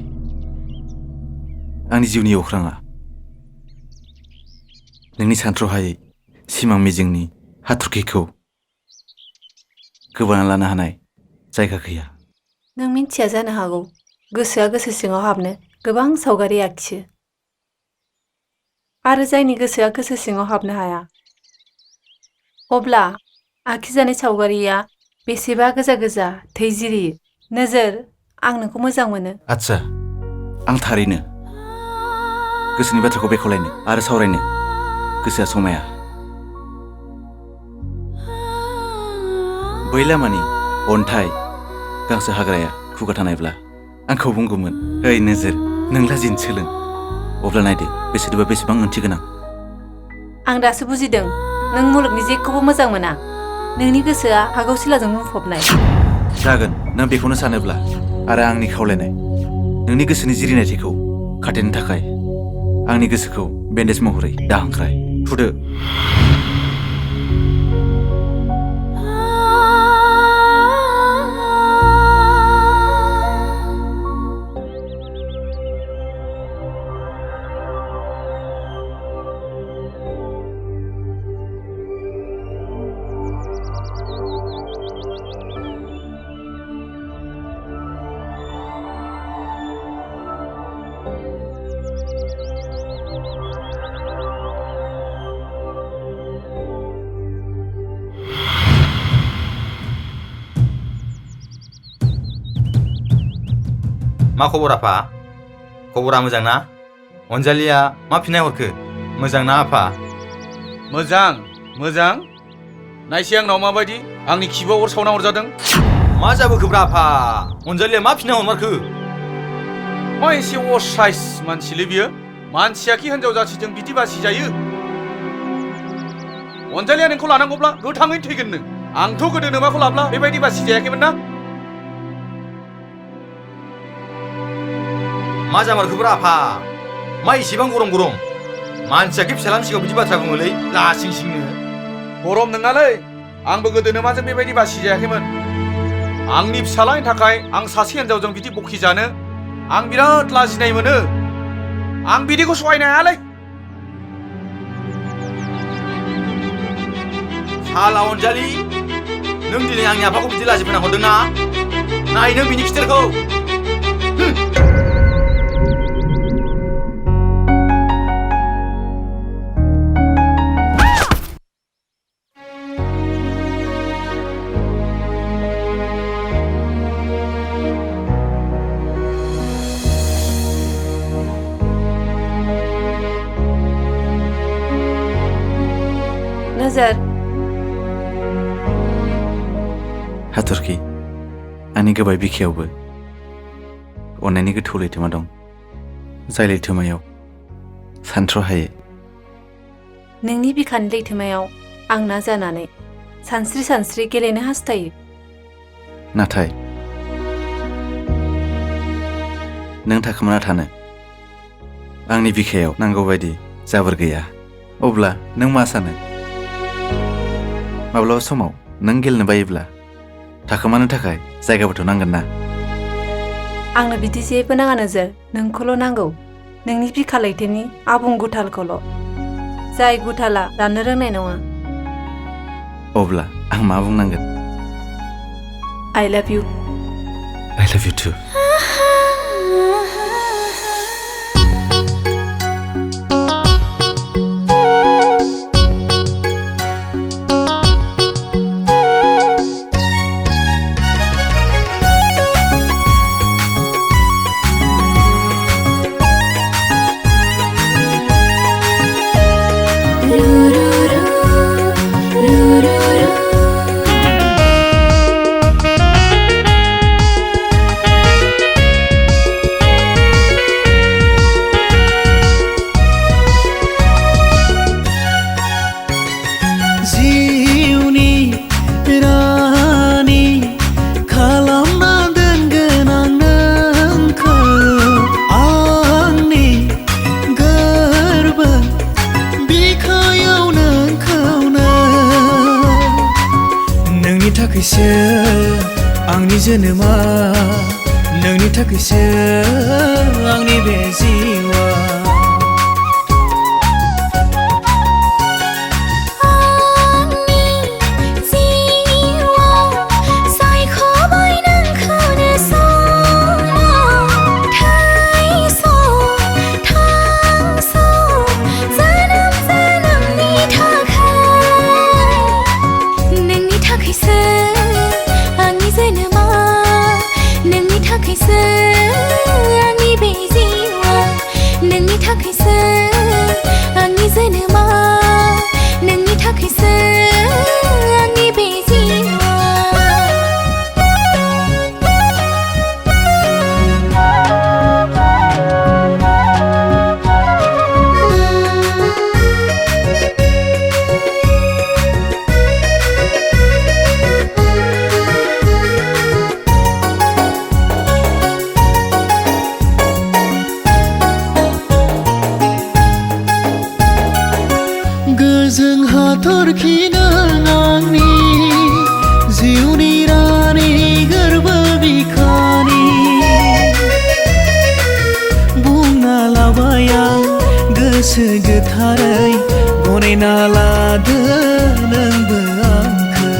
आंनि जिउनि अख्राङा नोंनि सानथ्र'हायै सिमां मिजिंनि हाथरखिखौ गोबाना लानो हानाय जायगा गैया नों मिन्थिया जानो हागौ गोसोआ गोसो सिङाव हाबनो गोबां सावगारि आखियो आरो जायनि गोसोआ गोसो सिङाव हाबनो हाया अब्ला आखिजानाय सावगारिया बेसेबा गोजा गोजा थै जिरियो नोजोर आं नोंखौ मोजां मोनो आच्छा आं थारैनो गोसोनि बाथ्राखौ बेखेवलायनो आरो सावरायनो गोसोआ समाया बै लामानि अन्थाइ गांसो हाग्राया खुगा थानायब्ला आंखौ बुंगौमोन ओइ नोजोर नों लाजिनो सोलों अब्ला नायदो बे सोदोबा बेसेबां ओंथि गोनां आं दासो बुजिदों नों मुलुगनि जेखौबो मोजां मोना नोंनि गोसोआ हागौ सिलाजों बुंफबनाय जागोन नों बेखौनो सानोब्ला आरो आंनि खावलायनाय नोंनि गोसोनि जिरिनाय थैखौ खाथेनो थाखाय आंनि गोसोखौ बेन्डेज महरै दाहांख्राय थुदो मा खबर आफा खबरा मोजां ना अनजालिया मा फिननाय हरखो मोजां ना आफा मोजां नायसै आंनाव माबायदि आंनि खिबआव अर सावना हरजादों मा जाबोखोब्रा आफा अनजालिया मा फिननाय हरमारखो मा एसे असाइस मानसिलै बियो मानसिया खि हिनजाव जाथिजों बिदि बासि जायो अनजालिया नोंखौ लानांगौब्ला गोथाङैनो थैगोन नों आंथ' गोदो नोमाखौ लाब्ला बेबायदि बासि जायाखैमोन ना मा जामारखोब्रा आफा मा एसेबां गरम मानसिया खि फिसालानि सिगाङाव बिदि बाथ्रा बुङोलै लासिं सिंनो गरम नङालै आंबो गोदो नोमाजों बेबायदि बासि जायाखैमोन आंनि फिसालानि थाखाय आं सासे हिनजावजों बिदि बखि जानो आं बिराद लाजिनाय मोनो आं बिदिखौ सहायनो हायालै साला अनजालि नों दिनै आंनि आफाखौ बिदि लाजिफोना हरदोंना नाय नों बिनि खिथेरखौ नोजोर हाथरखि आंनि गोबाय बिखायावबो अननायनि गोथौ लैथोमा दं जाय लैथोमायाव सानथ्र'हायै नोंनि बिखानि लैथोमायाव आं ना जानानै सानस्रि सानस्रि गेलेनो हास्थायो नाथाय नों थाखोमाना थानो आंनि बिखायाव नांगौबायदि जाबोर गैया अब्ला नों मा सानो माब्लाबा समाव नों गेलेनो बायोब्ला थाखोमानो थाखाय जायगाबोथ' नांगोन ना आंनो बिदि जेबो नाङा नोजोर नोंखौल' नांगौ नोंनि बिखा लैथोनि आबुं गुथालखौल' जाय गुथाला राननो रोंनाय नङा अब्ला आं मा बुंनांगोन I love you I love you too थाखायसो आंनि जोनोमा नोंनि थाखायसो आंनि बे जिउआ गोजों हाथरखि नों आंनि जिउनि रानि गोरबो बिखानि बुंना लाबाय आं गोसो गोथारै गनायना लादो नोंबो आंखौ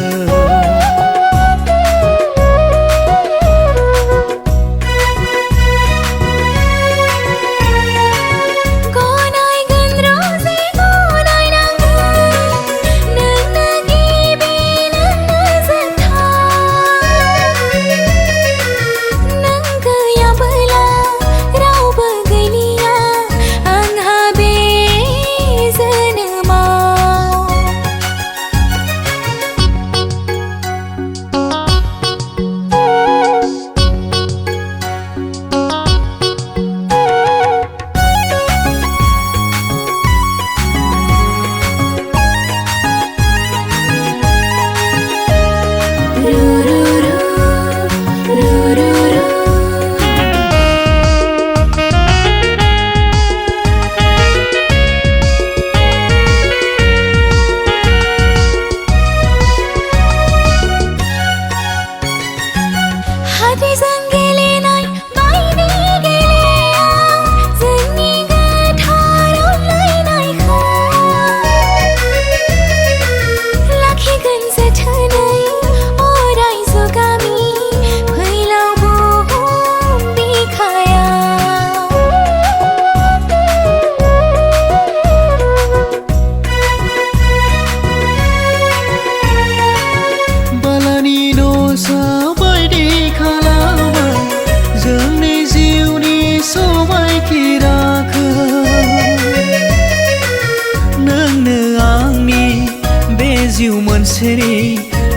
जिउ मोनसेनि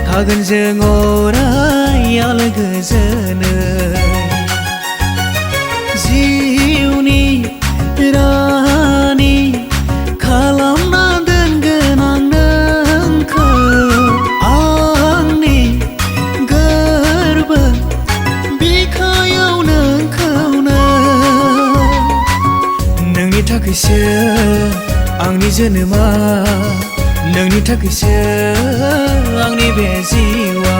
थागोन जों अराय आलो गोजोनै जिउनि रानि खालामना दोनगोन आं नोंखौ आंनि गोरबो बिखायाव नोंखौनो नोंनि थाखायसो आंनि जोनोमा नोंनि थाखायसो आंनि बे जिउआ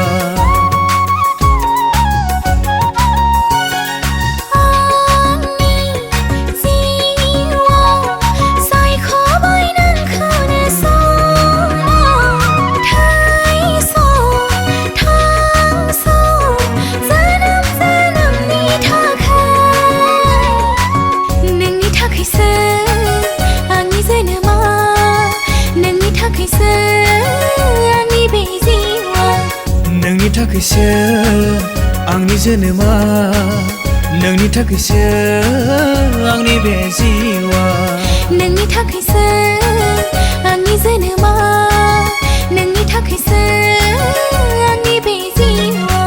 नोंनि थाखायसो आंनि जोनोमा नोंनि थाखायसो आंनि बे जिउआ नोंनि थाखायसो आंनि जोनोमा नोंनि थाखायसो आंनि बे जिउआ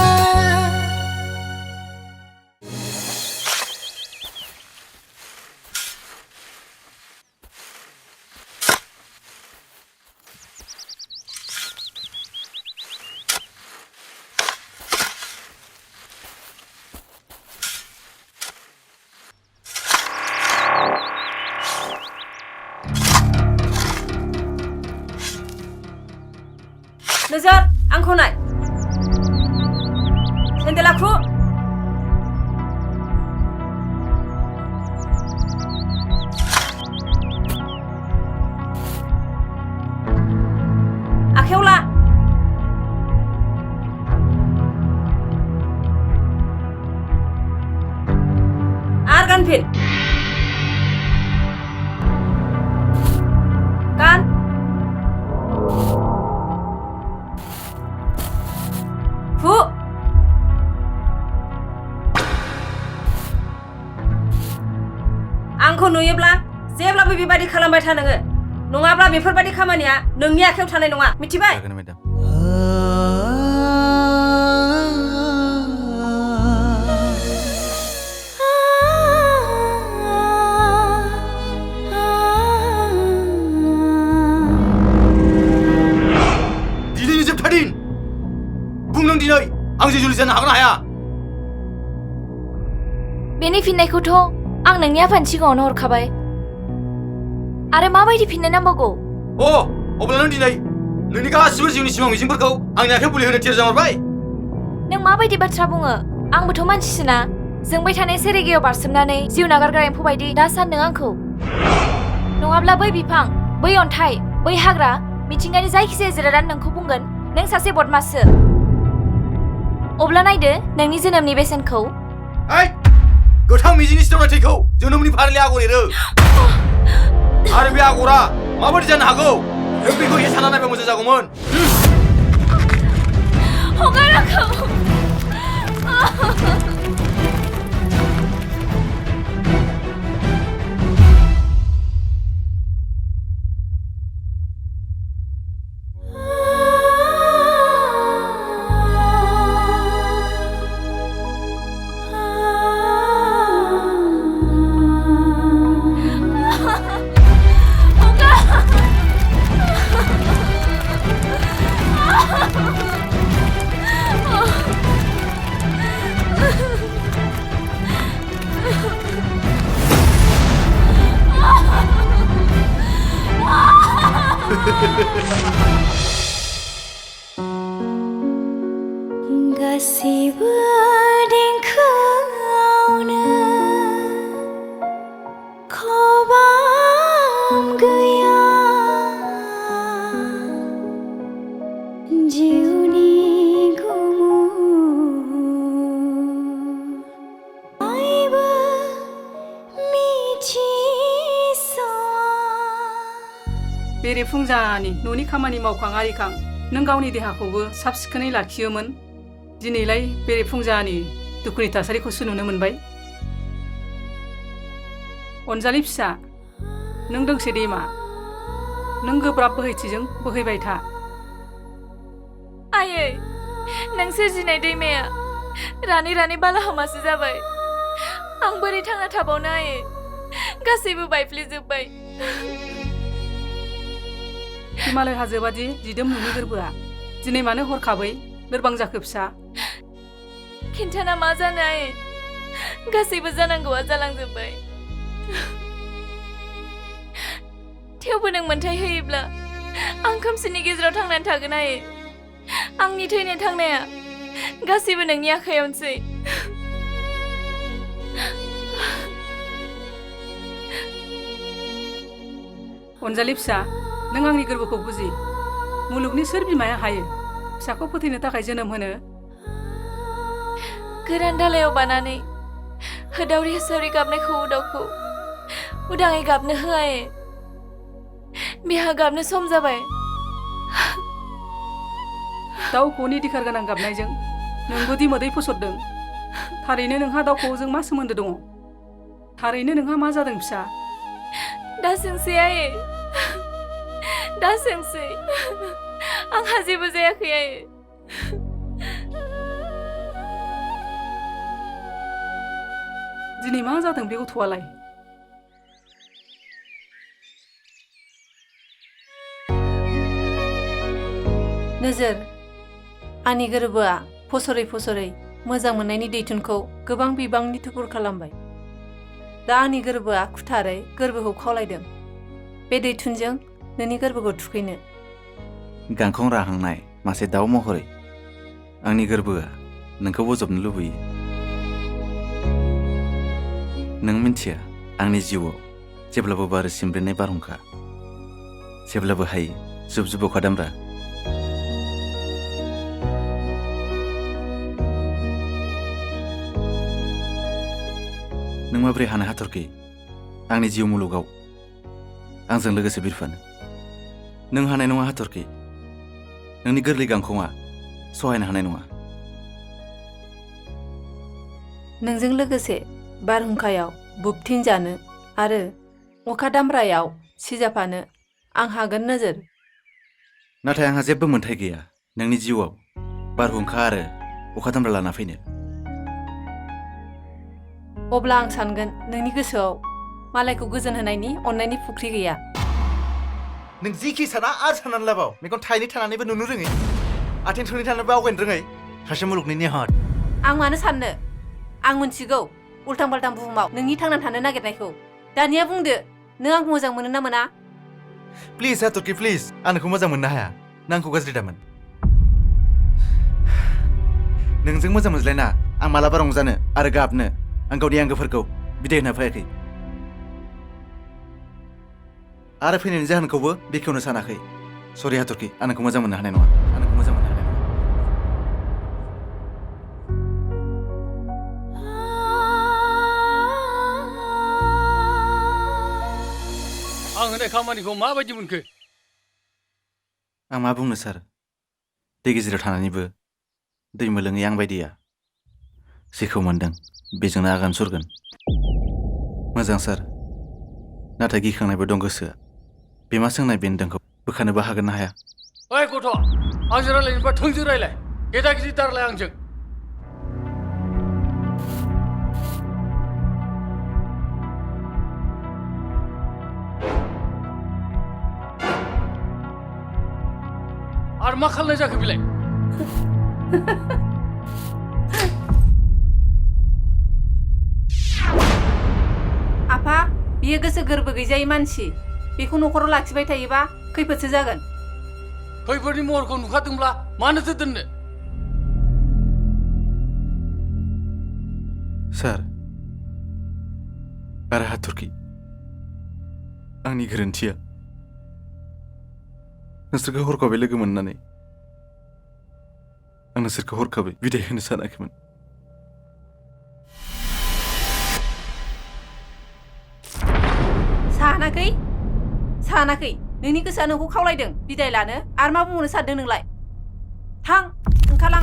फु आखायाव ला आर गानफिन गान फु आंखौ नुयोब्ला जेब्लाबो बेबायदि खालामबाय था नोङो नङाब्ला बेफोरबायदि खामानिया नोंनि आखायाव थानाय नङा मिथिबाय जागोन मेडाम दिनैनि जोबथा दिन बुं नों दिनै आंजों जुलि जानो हागोन ना हाया बेनि फिननायखौथ' आं नोंनि आफानि सिगाङावनो हरखाबाय आरो माबायदि फिननाय नांबावगौ अब्ला नों दिनै नोंनि गासिबो जिउनि सिमां मिजिंफोरखौ आंनि आखायाव बुलि होनो थियारि जामारबाय नों माबायदि बाथ्रा बुङो आंबोथ' मानसिसोना जोंबाय थानाय सेरेगायाव बारसोमनानै जिउ नागारग्रा एम्फौ बायदि दा सान्दों आंखौ नङाब्ला बै बिफां बै अन्थाइ बै हाग्रा मिथिंगानि जायखिजाया जिरादानो नोंखौ बुंगोन नों सासे बदमाससो अब्ला नायदो नोंनि जोनोमनि बेसेनखौ गोथां मिजिंनि सिथावनाय थैखौ जोनोमनि फारिले आगर एरो आरो बे आगरा माबायदि जानो हागौ नों बेखौ एसे सानना नायबा मोजां जागौमोन हगार आंखौ गासैबो देंखोआवनो खबाम गैया जिउनि गुमुर आयबो मिथिस'आ बेरे फुंजानि न'नि खामानि मावखां आरिखां नों गावनि देहाखौबो साब सिखोनै लाखियोमोन दिनैलाय बेरे फुंजानि दुखुनि थासारिखौसो नुनो मोनबाय अनजालि फिसा नों दोंसे दैमा नों गोब्राब बोहैथिजों बोहैबाय था आयै नों सोरजिनाय दैमाया रानै रानै बालाहामासो जाबाय आं बोरै थांना थाबावनो आयै गासैबो बायफ्लेजोब्बाय हिमालय हाजो बादि दिदोम नोंनि गोरबोआ दिनै मानो हरखाबै लोरबां जाखो फिसा खिन्थाना मा जानो आयै गासैबो जानांगौआ जालांजोब्बाय थेवबो नों मोन्थाय होयोब्ला आं खोमसिनि गेजेराव थांनानै थागोन आयै आंनि थैनाय थांनाया गासैबो नोंनि आखायावनोसै अनजालि फिसा नों आंनि गोरबोखौ बुजि मुलुगनि सोर बिमाया हायो फिसाखौ फोथैनो थाखाय जोनोम होनो गोरान दालायाव बानानै होदावरि होसावरि गाबनायखौ दाउखौ उदाङै गाबनो होआ बिहा गाबनो सम जाबाय दाउ खौनि दिखार गोनां गाबनायजों नोंबोदि मोदै फसरदों थारैनो नोंहा दाउ खौजों मा सोमोन्दो दङ थारैनो नोंहा मा जादों फिसा दा सोंसै आयै दा सोंसै आंहा जेबो जायाखै आयै दिनै मा जादों बे गथ'आलाय नोजोर आंनि गोरबोआ फसरै फसरै मोजां मोननायनि दैथुनखौ गोबां बिबांनि थुबुर खालामबाय दा आंनि गोरबोआ खुथारै गोरबोखौ खावलायदों बे दैथुनजों नोंनि गोरबोखौ थुखैनो गांखं राहांनाय मासे दाउ महरै आंनि गोरबोआ नोंखौ बजबनो लुबैयो नों मिन्थिया आंनि जिउआव जेब्लाबो बारो सिमब्रेनाय बारहुंखा जेब्लाबो हायो जुब जुब अखा दामब्रा नों माबोरै हानो हाथरखि आंनि जिउ मुलुगाव आंजों लोगोसे बिरफानो नों हानाय नङा हाथरखि नोंनि गोरलै गांखंआ सहायनो हानाय नङा नोंजों लोगोसे बारहुंखायाव बुबथिंजानो आरो अखा दामब्रायाव सिजाफानो आं हागोन नोजोर नाथाय आंहा जेबो मोन्थाय गैया नोंनि जिउआव बारहुंखा आरो अखा दामब्रा लाना फैनो अब्ला आं सानगोन नोंनि गोसोआव मालायखौ गोजोन होनायनि अननायनि फुख्रि गैया नों जिखि साना आरो साननानै लाबाव मेगन थाइनै थानानैबो नुनो रोङै आथिं थोंनै थानानैबो आवगायनो रोङै सासे मुलुगनि नेहाद आं मानो साननो आं मिन्थिगौ उल्थां फाल्थां बुहुमाव नोंनि थांनानै थानो नागिरनायखौ दानिया बुंदो नों आंखौ मोजां मोनो ना मोना प्लिज हाथरखि प्लिज आं नोंखौ मोजां मोननो हाया नों आंखौ गाज्रि दामोन नोंजों मोजां मोनज्लायना आं मालाबा रंजानो आरो गाबनो आं गावनि आंगोफोरखौ बिदाय होना फैयाखै आरो फैनायनि जाहोनखौबो बेखेवनो सानाखै सरि हाथरखि आं नोंखौ मोजां मोननो हानाय नङा आं नोंखौ मोजां मोननो हानाय नङा आं होनाय खामानिखौ माबायदि मोनखो आं मा बुंनो सार दै गेजेराव थानानैबो दै मोलोङै आं बायदिया जेखौ मोनदों बेजोंनो आगान सुरगोन मोजां सार नाथाय गिखांनायबो दं गोसोआ बेमा सोंनाय बेन्दोंखौ बोखानोबो हागोन ना हाया ओइ गथ' आंजों रायलायनोबा थोंजों रायलाय गेदा गिदि दारलाय आंजों आरो मा खालामनाय जाखो बेलाय आफा बियो गोसो गोरबो गैजायै मानसि बेखौ न'खराव लाखिबाय थायोबा खैफोदसो जागोन खैफोदनि महरखौ नुखादोंब्ला मानोथो दोननो सार आरो हाथरखि आंनि गोरोन्थिया नोंसोरखौ हरखाबै लोगो मोननानै आं नोंसोरखौ हरखाबै बिदाय होनो सानाखैमोन सानाखै नोंनि गोसोआ नोंखौ खावलायदों बिदाय लानो आरो मा बुंनो सानदों नोंलाय थां ओंखारलां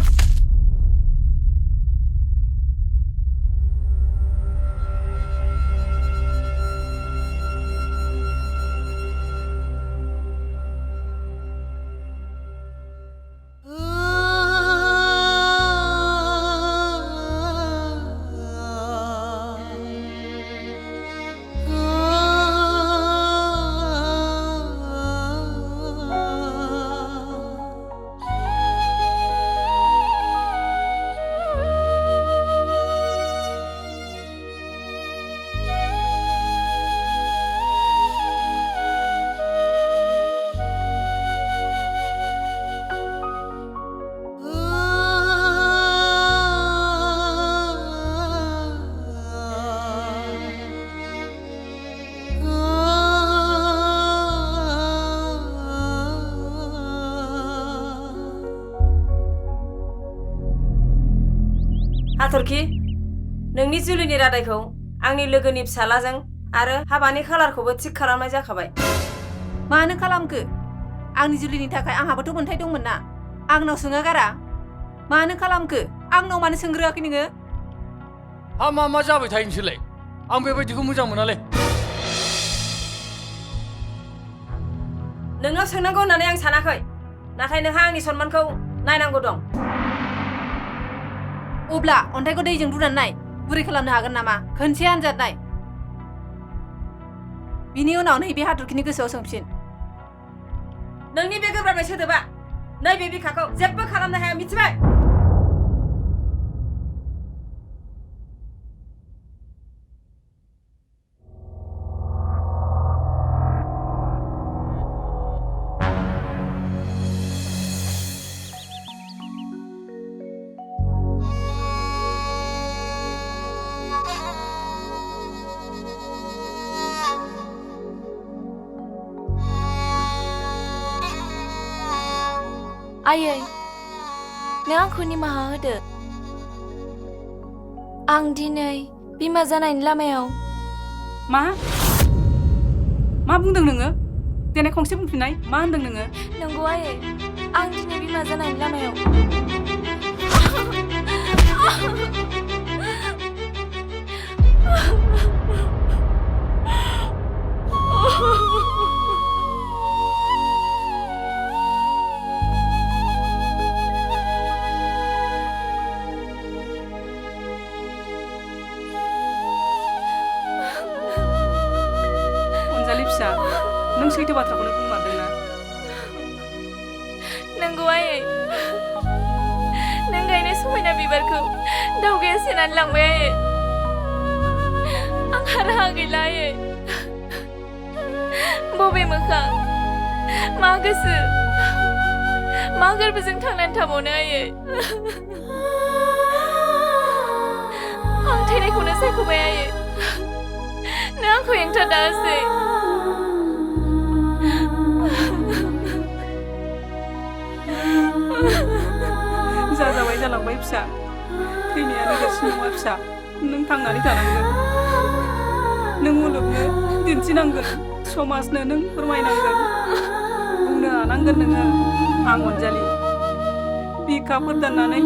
हाथरखि नोंनि जुलिनि रादायखौ आंनि लोगोनि फिसालाजों आरो हाबानि खालारखौबो थिग खालामनाय जाखाबाय मानो खालामखो आंनि जुलिनि थाखाय आंहाबोथ' मोन्थाय दंमोन ना आंनाव सोङा गारा मानो खालामखो आंनाव मानो सोंग्रोआखै नोङो हा मा जाबाय थायो नोंसोरलाय आं बेबायदिखौ मोजां मोनालै नोंनाव सोंनांगौ होननानै आं सानाखै नाथाय नोंहा आंनि सन्मानखौ नायनांगौ दं अब्ला अन्थाइखौ दैजों रुनानै नाय गुरै खालामनो हागोन नामा खनसे आनजाद नाय बिनि उनाव नैबे हाथरखिनि गोसोआव सोंफिन नोंनि बे गोब्राबनाय सोदोबा नैबे बिखाखौ जेबो खालामनो हाया मिथिबाय आयै नों आंखौ निमाहा होदो आं दिनै बिमा जानायनि लामायाव मा बुंदों नोङो देनाय खंसे बुंफिननाय मा होनदों नोङो नंगौ आयै आं दिनै बिमा जानायनि लामायाव अनजालि फिसा नों सैथो बाथ्राखौनो बुंमारदोंना नंगौ आयै नों गायनाय समायना बिबारखौ दावगाया सेनानै लांबाय आयै आंहा राहा गैला आयै बबे मोखां मा गोसो मा गोरबोजों थांनानै थाबावनो आयै आं थैनायखौनो सायख'बाय आयै नों आंखौ हेंथा दासै जाजाबाय जालांबाय फिसा थैनायानो देरसिन नङा फिसा नों थांनानै थानांगोन नों मुलुगनो दिन्थिनांगोन समाजनो नों फोरमायनांगोन बुंनो हानांगोन नोङो आं अनजालि बिखाफोर दाननानै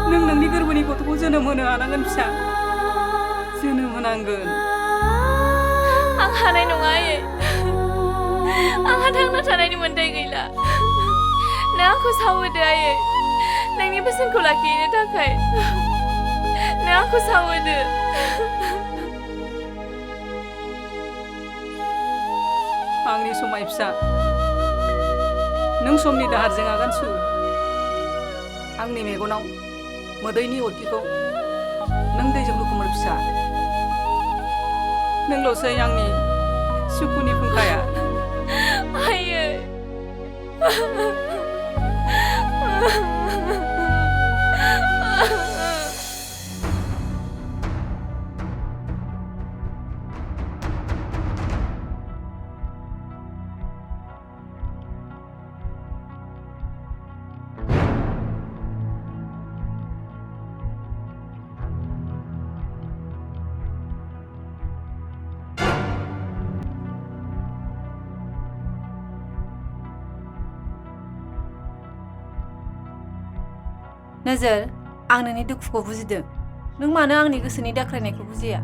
नों नोंनि गोरबोनि गथ'खौ जोनोम होनो हानांगोन फिसा जोनोम होनांगोन आं हानाय नङा आयै आंहा थांना थानायनि मोन्थाय गैला नों आंखौ सावहोदो आयै नोंनि बोसोनखौ लाखिनो थाखाय नों आंखौ सावहोदो आंनि समाय फिसा नों समनि दाहारजों आगान सु आंनि मेगनाव मोदैनि अरखिखौ नों दैजों लुखुमोर फिसा नोंल'सै आंनि सुखुनि फुंखाया आयै नोजोर आं नोंनि दुखुखौ बुजिदों नों मानो आंनि गोसोनि दाख्रायनायखौ बुजिया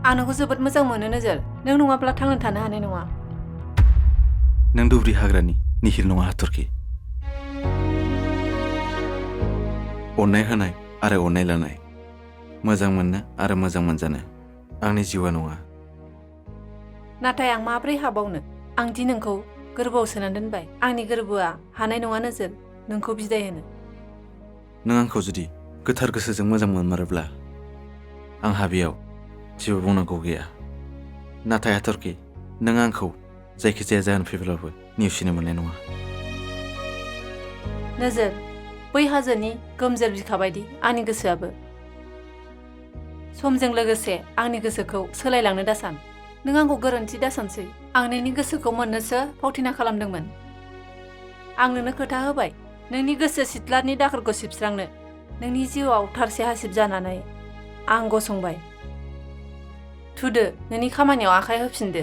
आं नोंखौ जोबोद मोजां मोनो नोजोर नों नङाब्ला थांना थानो हानाय नङा नों दुब्रि हाग्रानि निहिर नङा हाथरखि अननाय होनाय आरो अननाय लानाय मोजां मोननो आरो मोजां मोनजानो आंनि जिउआ नङा नाथाय आं माब्रै हाबावनो आं दि नोंखौ गोरबोआव सोनानै दोनबाय आंनि गोरबोआ हानाय नङा नोजोर नोंखौ बिदाय होनो नों आंखौ जुदि गोथार गोसोजों मोजां मोनमारोब्ला आंहा बेयाव जेबो बुंनांगौ गैया नाथाय हाथरखि नों आंखौ जायखिजाया जाहोन फैब्लाबो नेवसिनो मोननाय नङा नोजोर बै हाजोनि गोमजोर बिखा बायदि आंनि गोसोआबो समजों लोगोसे आंनि गोसोखौ सोलायलांनो दासान नों आंखौ गोरोन्थि दासानसै आं नोंनि गोसोखौ मोननोसो फावथिना खालामदोंमोन आं नोंनो खोथा होबाय नोंनि गोसो सिथ्लानि दाखोरखौ सिबस्रांनो नोंनि जिउआव थारसे हासिब जानानै आं गसंबाय थुदो नोंनि खामानियाव आखाइ होफिनदो